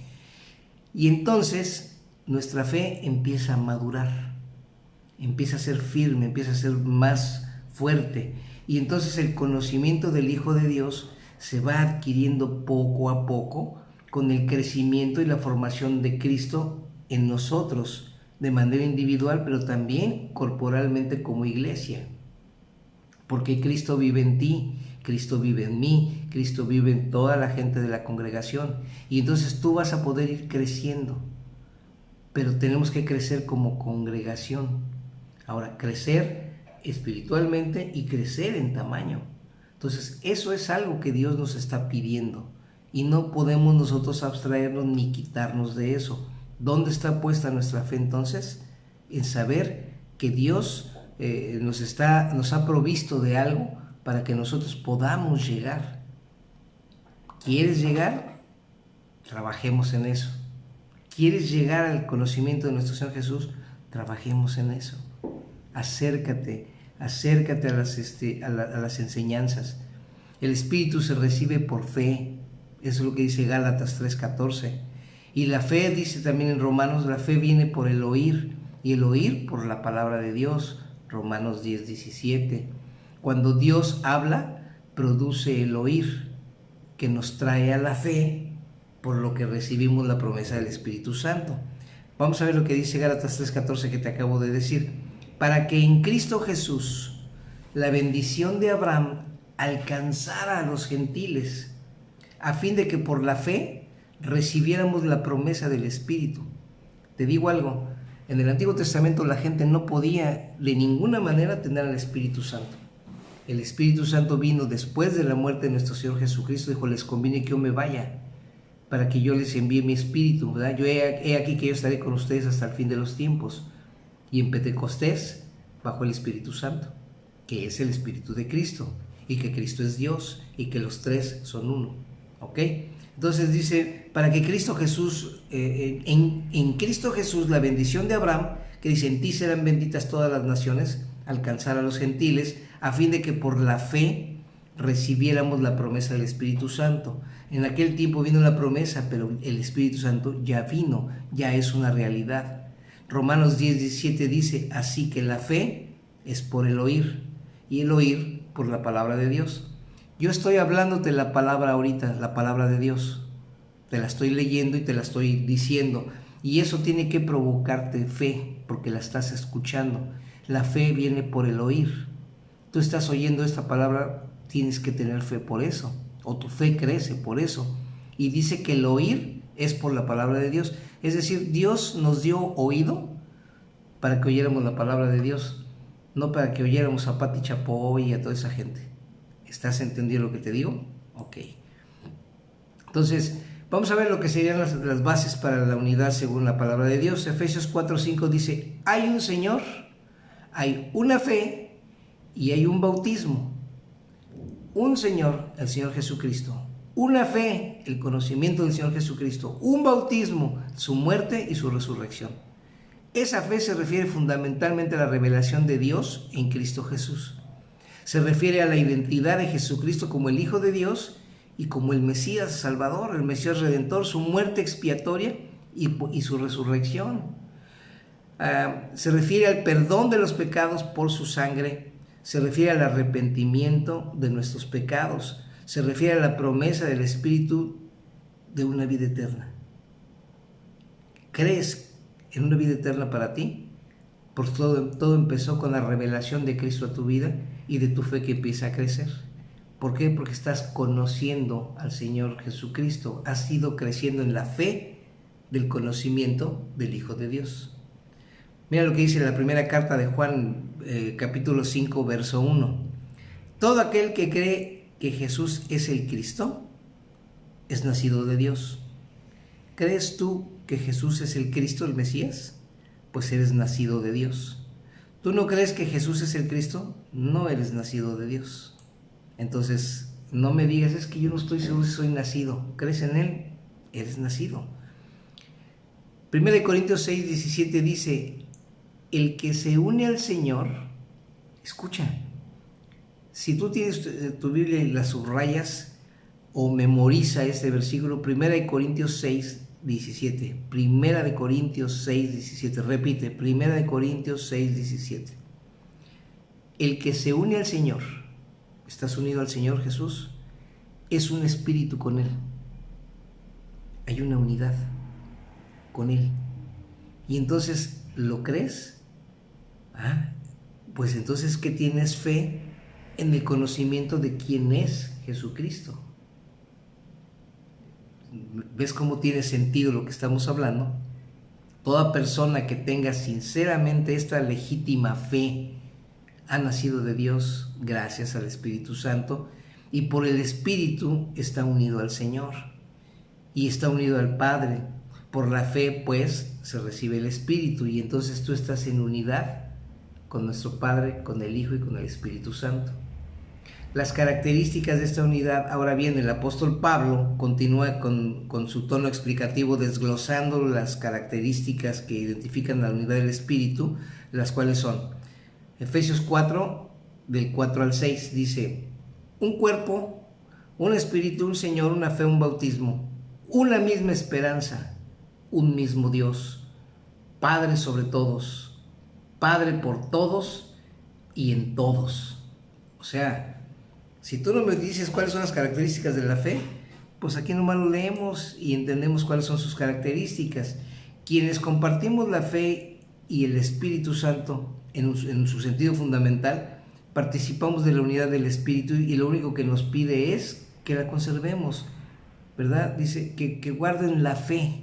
Y entonces nuestra fe empieza a madurar, empieza a ser firme, empieza a ser más fuerte. Y entonces el conocimiento del Hijo de Dios se va adquiriendo poco a poco con el crecimiento y la formación de Cristo en nosotros, de manera individual, pero también corporalmente como iglesia. Porque Cristo vive en ti, Cristo vive en mí, Cristo vive en toda la gente de la congregación. Y entonces tú vas a poder ir creciendo. Pero tenemos que crecer como congregación. Ahora, crecer espiritualmente y crecer en tamaño. Entonces, eso es algo que Dios nos está pidiendo. Y no podemos nosotros abstraernos ni quitarnos de eso. ¿Dónde está puesta nuestra fe entonces? En saber que Dios nos ha provisto de algo para que nosotros podamos llegar. ¿Quieres llegar? Trabajemos en eso. ¿Quieres llegar al conocimiento de nuestro Señor Jesús? Trabajemos en eso. Acércate a las enseñanzas. El Espíritu se recibe por fe. Eso es lo que dice Gálatas 3:14. Y la fe, dice también en Romanos, la fe viene por el oír, y el oír por la palabra de Dios, Romanos 10:17. Cuando Dios habla, produce el oír, que nos trae a la fe, por lo que recibimos la promesa del Espíritu Santo. Vamos a ver lo que dice Gálatas 3:14 que te acabo de decir. Para que en Cristo Jesús la bendición de Abraham alcanzara a los gentiles, a fin de que por la fe recibiéramos la promesa del Espíritu. Te digo algo, en el Antiguo Testamento la gente no podía de ninguna manera tener al Espíritu Santo. El Espíritu Santo vino después de la muerte de nuestro Señor Jesucristo. Dijo: les conviene que yo me vaya para que yo les envíe mi Espíritu, ¿verdad? Yo he aquí que yo estaré con ustedes hasta el fin de los tiempos. Y en Pentecostés bajó el Espíritu Santo, que es el Espíritu de Cristo. y que Cristo es Dios y que los tres son uno. ¿Ok? Entonces dice, para que Cristo Jesús, en Cristo Jesús la bendición de Abraham, que dice, en ti serán benditas todas las naciones, alcanzar a los gentiles, a fin de que por la fe recibiéramos la promesa del Espíritu Santo. En aquel tiempo vino la promesa, pero el Espíritu Santo ya vino, ya es una realidad. Romanos 10:17 dice, así que la fe es por el oír, y el oír por la palabra de Dios. Yo estoy hablándote la palabra ahorita, la palabra de Dios. Te la estoy leyendo y te la estoy diciendo. Y eso tiene que provocarte fe, porque la estás escuchando. La fe viene por el oír. Tú estás oyendo esta palabra, tienes que tener fe por eso. O tu fe crece por eso. Y dice que el oír es por la palabra de Dios. Es decir, Dios nos dio oído para que oyéramos la palabra de Dios. No para que oyéramos a Pati Chapoy y a toda esa gente. ¿Estás entendiendo lo que te digo? Ok. Entonces, vamos a ver lo que serían las bases para la unidad según la palabra de Dios. Efesios 4:5 dice, hay un Señor, hay una fe y hay un bautismo. Un Señor, el Señor Jesucristo. Una fe, el conocimiento del Señor Jesucristo. Un bautismo, su muerte y su resurrección. Esa fe se refiere fundamentalmente a la revelación de Dios en Cristo Jesús. Se refiere a la identidad de Jesucristo como el Hijo de Dios y como el Mesías Salvador, el Mesías Redentor, su muerte expiatoria y su resurrección. Se refiere al perdón de los pecados por su sangre, se refiere al arrepentimiento de nuestros pecados, se refiere a la promesa del Espíritu de una vida eterna. ¿Crees en una vida eterna para ti? Porque todo empezó con la revelación de Cristo a tu vida y de tu fe que empieza a crecer. ¿Por qué? Porque estás conociendo al Señor Jesucristo, has ido creciendo en la fe del conocimiento del Hijo de Dios. Mira lo que dice la primera carta de Juan, capítulo 5, verso 1. Todo aquel que cree que Jesús es el Cristo es nacido de Dios. ¿Crees tú que Jesús es el Cristo, el Mesías? Pues eres nacido de Dios. ¿Tú no crees que Jesús es el Cristo? No eres nacido de Dios. Entonces, no me digas, es que yo no estoy seguro si soy nacido. ¿Crees en Él? Eres nacido. 1 Corintios 6:17 dice, el que se une al Señor, escucha, si tú tienes tu Biblia y la subrayas o memoriza este versículo, 1 Corintios 6:17, 1 Corintios 6:17, repite, 1 Corintios 6:17. El que se une al Señor, estás unido al Señor Jesús, es un espíritu con Él. Hay una unidad con Él. Y entonces, ¿lo crees? Pues entonces que tienes fe en el conocimiento de quién es Jesucristo. ¿Ves cómo tiene sentido lo que estamos hablando? Toda persona que tenga sinceramente esta legítima fe ha nacido de Dios gracias al Espíritu Santo y por el Espíritu está unido al Señor y está unido al Padre. Por la fe, pues, se recibe el Espíritu y entonces tú estás en unidad con nuestro Padre, con el Hijo y con el Espíritu Santo. Las características de esta unidad, ahora bien, el apóstol Pablo continúa con su tono explicativo desglosando las características que identifican la unidad del Espíritu, las cuales son Efesios 4, del 4 al 6, dice, un cuerpo, un espíritu, un Señor, una fe, un bautismo, una misma esperanza, un mismo Dios, Padre sobre todos, Padre por todos y en todos. O sea, si tú no me dices cuáles son las características de la fe, pues aquí nomás lo leemos y entendemos cuáles son sus características. Quienes compartimos la fe y el Espíritu Santo en su sentido fundamental, participamos de la unidad del Espíritu y lo único que nos pide es que la conservemos, ¿verdad? Dice que guarden la fe,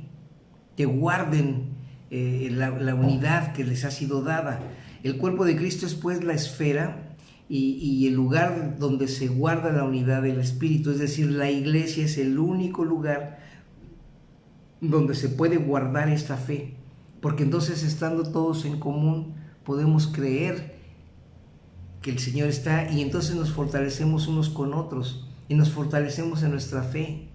que guarden la unidad que les ha sido dada. El cuerpo de Cristo es pues la esfera y el lugar donde se guarda la unidad del Espíritu, es decir, la iglesia es el único lugar donde se puede guardar esta fe, porque entonces estando todos en común podemos creer que el Señor está, y entonces nos fortalecemos unos con otros y nos fortalecemos en nuestra fe.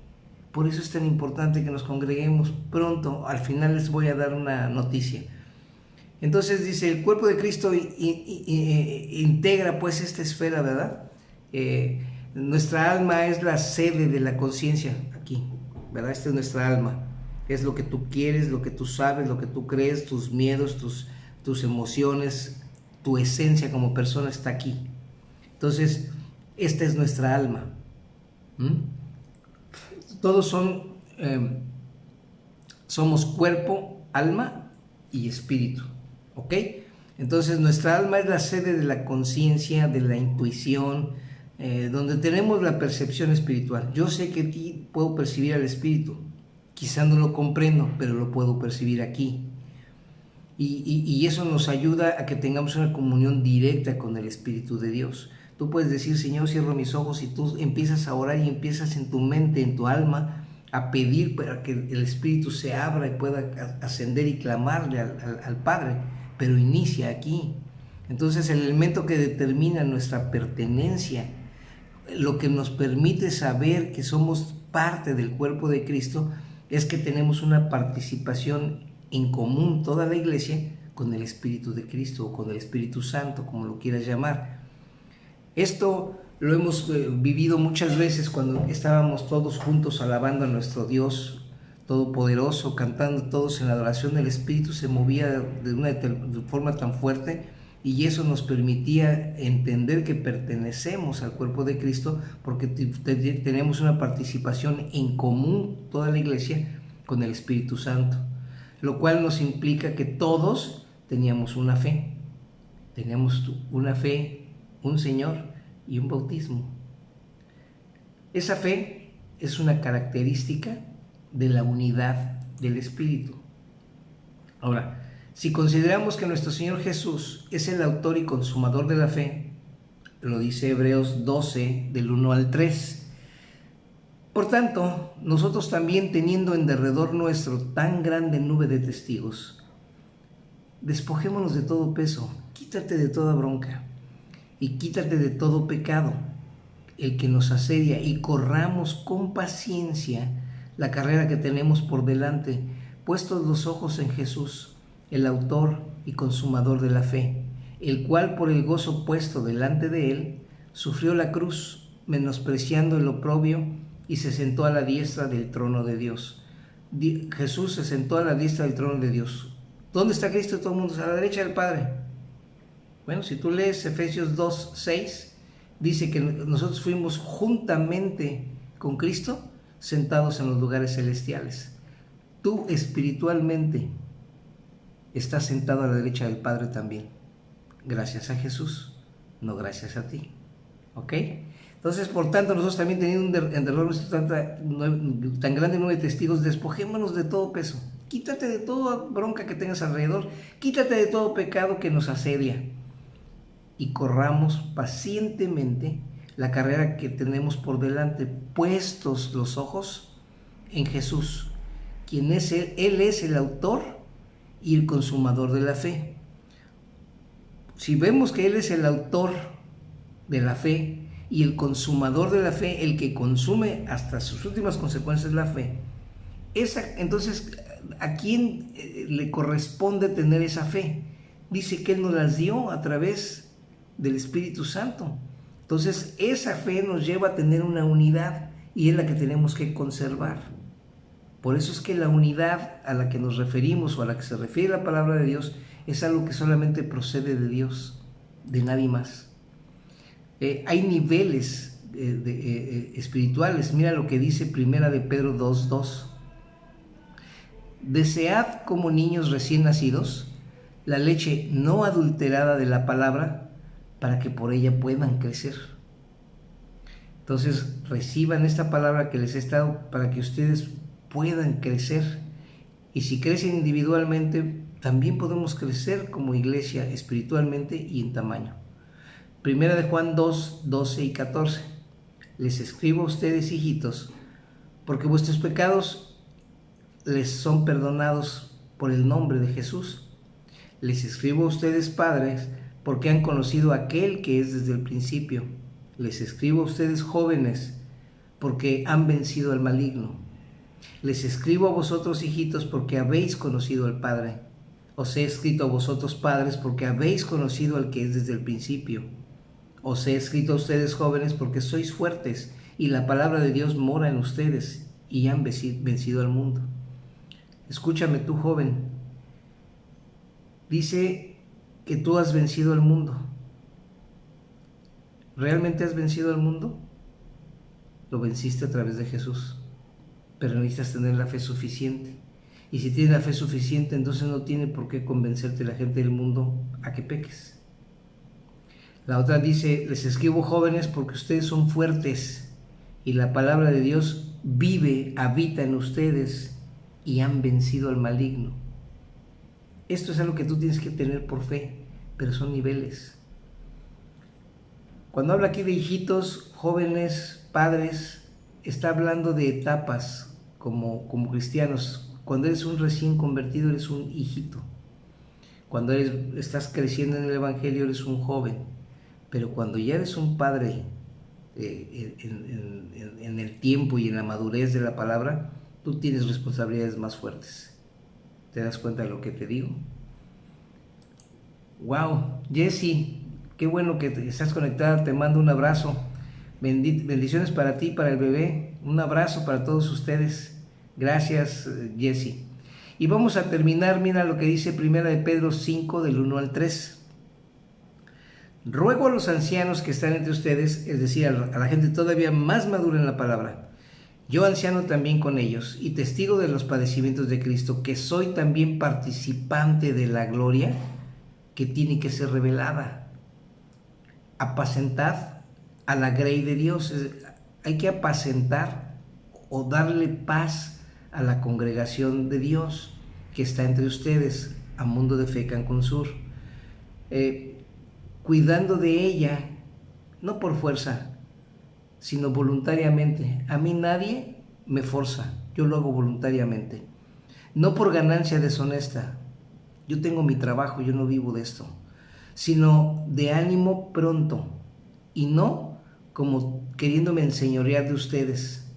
Por eso es tan importante que nos congreguemos pronto. Al final les voy a dar una noticia. Entonces dice, el cuerpo de Cristo integra pues esta esfera, ¿verdad? Nuestra alma es la sede de la conciencia aquí, ¿verdad? Esta es nuestra alma. Es lo que tú quieres, lo que tú sabes, lo que tú crees, tus miedos, tus emociones, tu esencia como persona está aquí. Entonces, esta es nuestra alma. Todos somos cuerpo, alma y espíritu, ¿ok? Entonces, nuestra alma es la sede de la conciencia, de la intuición, donde tenemos la percepción espiritual. Yo sé que aquí puedo percibir al espíritu. Quizá no lo comprendo, pero lo puedo percibir aquí. Y eso nos ayuda a que tengamos una comunión directa con el Espíritu de Dios. Tú puedes decir, Señor, cierro mis ojos, y tú empiezas a orar y empiezas en tu mente, en tu alma, a pedir para que el Espíritu se abra y pueda ascender y clamarle al Padre. Pero inicia aquí. Entonces, el elemento que determina nuestra pertenencia, lo que nos permite saber que somos parte del cuerpo de Cristo, es que tenemos una participación en común, toda la iglesia, con el Espíritu de Cristo o con el Espíritu Santo, como lo quieras llamar. Esto lo hemos vivido muchas veces cuando estábamos todos juntos alabando a nuestro Dios Todopoderoso, cantando todos en la adoración. El Espíritu se movía de forma tan fuerte, y eso nos permitía entender que pertenecemos al cuerpo de Cristo, porque tenemos una participación en común, toda la iglesia, con el Espíritu Santo, lo cual nos implica que todos teníamos una fe, un Señor y un bautismo. Esa fe es una característica de la unidad del Espíritu. Ahora, si consideramos que nuestro Señor Jesús es el autor y consumador de la fe, lo dice Hebreos 12, del 1 al 3. Por tanto, nosotros también, teniendo en derredor nuestro tan grande nube de testigos, despojémonos de todo peso, quítate de toda bronca y quítate de todo pecado, el que nos asedia, y corramos con paciencia la carrera que tenemos por delante, puestos los ojos en Jesús, el autor y consumador de la fe, el cual por el gozo puesto delante de él sufrió la cruz, menospreciando el oprobio, y se sentó a la diestra del trono de Dios. Jesús se sentó a la diestra del trono de Dios. ¿Dónde está Cristo? Todo el mundo, a la derecha del Padre. Bueno, si tú lees Efesios 2, 6, dice que nosotros fuimos juntamente con Cristo sentados en los lugares celestiales. Tú espiritualmente estás sentado a la derecha del Padre también, gracias a Jesús, no gracias a ti, ¿ok? Entonces, por tanto, nosotros también, teniendo en derredor tan grande nube de testigos, despojémonos de todo peso, quítate de toda bronca que tengas alrededor, quítate de todo pecado que nos asedia, y corramos pacientemente la carrera que tenemos por delante, puestos los ojos en Jesús, quien es Él es el autor y el consumador de la fe. Si vemos que Él es el autor de la fe y el consumador de la fe, el que consume hasta sus últimas consecuencias la fe, entonces, ¿a quién le corresponde tener esa fe? Dice que Él nos las dio a través del Espíritu Santo. Entonces, esa fe nos lleva a tener una unidad, y es la que tenemos que conservar. Por eso es que la unidad a la que nos referimos, o a la que se refiere la palabra de Dios, es algo que solamente procede de Dios, de nadie más. Hay niveles espirituales. Mira lo que dice Primera de Pedro 2:2. Desead como niños recién nacidos la leche no adulterada de la palabra, para que por ella puedan crecer. Entonces, reciban esta palabra que les he estado, para que ustedes puedan crecer. Y si crecen individualmente, también podemos crecer como iglesia espiritualmente y en tamaño. Primera de Juan 2, 12 y 14. Les escribo a ustedes, hijitos, porque vuestros pecados les son perdonados por el nombre de Jesús. Les escribo a ustedes, padres, porque han conocido a aquel que es desde el principio. Les escribo a ustedes jóvenes, porque han vencido al maligno. Les escribo a vosotros hijitos, porque habéis conocido al Padre. Os he escrito a vosotros padres, porque habéis conocido al que es desde el principio. Os he escrito a ustedes jóvenes, porque sois fuertes, y la palabra de Dios mora en ustedes, y han vencido al mundo. Escúchame tú, joven. Dice que tú has vencido al mundo. ¿Realmente has vencido al mundo? Lo venciste a través de Jesús, pero necesitas tener la fe suficiente. Y si tienes la fe suficiente, entonces no tiene por qué convencerte la gente del mundo a que peques. La otra dice, les escribo jóvenes porque ustedes son fuertes y la palabra de Dios vive, habita en ustedes y han vencido al maligno. Esto es algo que tú tienes que tener por fe, pero son niveles. Cuando habla aquí de hijitos, jóvenes, padres, está hablando de etapas como cristianos. Cuando eres un recién convertido, eres un hijito. Cuando estás creciendo en el Evangelio, eres un joven. Pero cuando ya eres un padre en el tiempo y en la madurez de la palabra, tú tienes responsabilidades más fuertes. ¿Te das cuenta de lo que te digo? Wow, Jesse, qué bueno que estás conectada, te mando un abrazo. Bendiciones para ti, para el bebé. Un abrazo para todos ustedes. Gracias, Jesse. Y vamos a terminar, mira lo que dice 1 de Pedro 5, del 1 al 3. Ruego a los ancianos que están entre ustedes, es decir, a la gente todavía más madura en la palabra, yo anciano también con ellos, y testigo de los padecimientos de Cristo, que soy también participante de la gloria que tiene que ser revelada. Apacentad a la grey de Dios. Hay que apacentar o darle paz a la congregación de Dios que está entre ustedes, a Mundo de Fe Cancún Sur, cuidando de ella, no por fuerza, sino voluntariamente. A mí nadie me forza, yo lo hago voluntariamente, no por ganancia deshonesta. Yo tengo mi trabajo, yo no vivo de esto, sino de ánimo pronto, y no como queriéndome enseñorear de ustedes,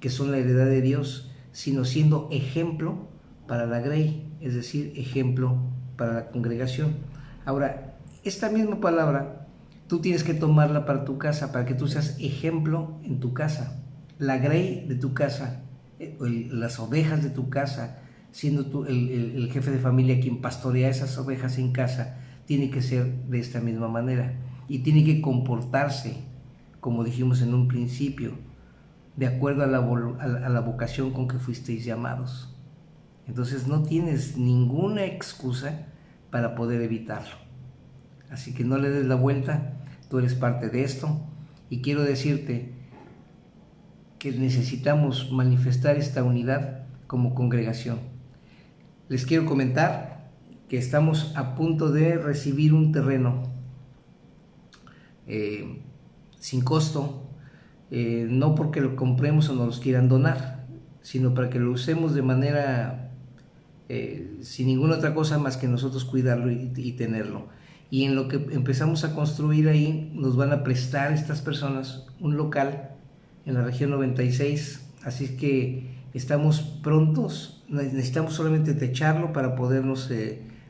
que son la heredad de Dios, sino siendo ejemplo para la grey, es decir, ejemplo para la congregación. Ahora, esta misma palabra, tú tienes que tomarla para tu casa, para que tú seas ejemplo en tu casa. La grey de tu casa, las ovejas de tu casa, siendo tú el jefe de familia quien pastorea esas ovejas en casa, tiene que ser de esta misma manera. Y tiene que comportarse, como dijimos en un principio, de acuerdo a la vocación con que fuisteis llamados. Entonces no tienes ninguna excusa para poder evitarlo. Así que no le des la vuelta, tú eres parte de esto, y quiero decirte que necesitamos manifestar esta unidad como congregación. Les quiero comentar que estamos a punto de recibir un terreno sin costo, no porque lo compremos o nos los quieran donar, sino para que lo usemos de manera sin ninguna otra cosa más que nosotros cuidarlo y tenerlo. Y en lo que empezamos a construir ahí, nos van a prestar estas personas un local en la región 96, así que estamos prontos. Necesitamos solamente techarlo para podernos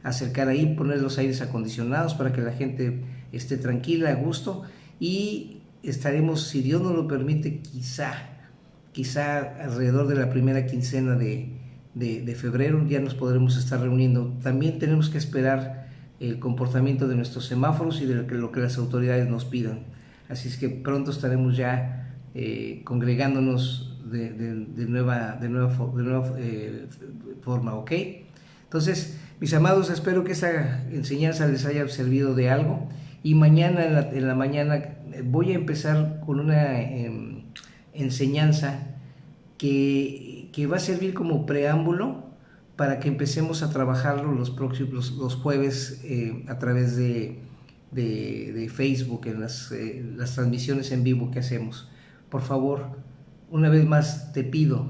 acercar ahí, poner los aires acondicionados para que la gente esté tranquila, a gusto, y estaremos, si Dios nos lo permite, quizá alrededor de la primera quincena de febrero ya nos podremos estar reuniendo. También tenemos que esperar el comportamiento de nuestros semáforos y de lo que las autoridades nos pidan. Así es que pronto estaremos ya congregándonos de nueva forma, ¿ok? Entonces, mis amados, espero que esta enseñanza les haya servido de algo, y mañana en la mañana voy a empezar con una enseñanza que va a servir como preámbulo para que empecemos a trabajarlo los jueves a través de Facebook, en las transmisiones en vivo que hacemos. Por favor, una vez más te pido,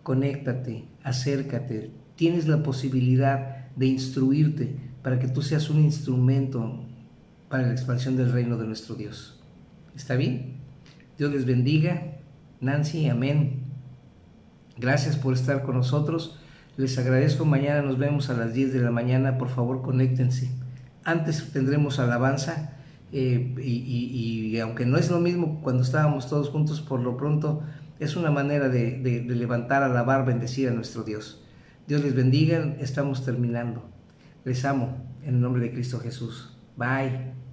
conéctate, acércate. Tienes la posibilidad de instruirte para que tú seas un instrumento para la expansión del reino de nuestro Dios. ¿Está bien? Dios les bendiga. Nancy, amén. Gracias por estar con nosotros. Les agradezco. Mañana nos vemos a las 10 de la mañana. Por favor, conéctense. Antes tendremos alabanza. Y aunque no es lo mismo cuando estábamos todos juntos, por lo pronto es una manera de levantar, alabar, bendecir a nuestro Dios. Dios les bendiga. Estamos terminando. Les amo en el nombre de Cristo Jesús. Bye.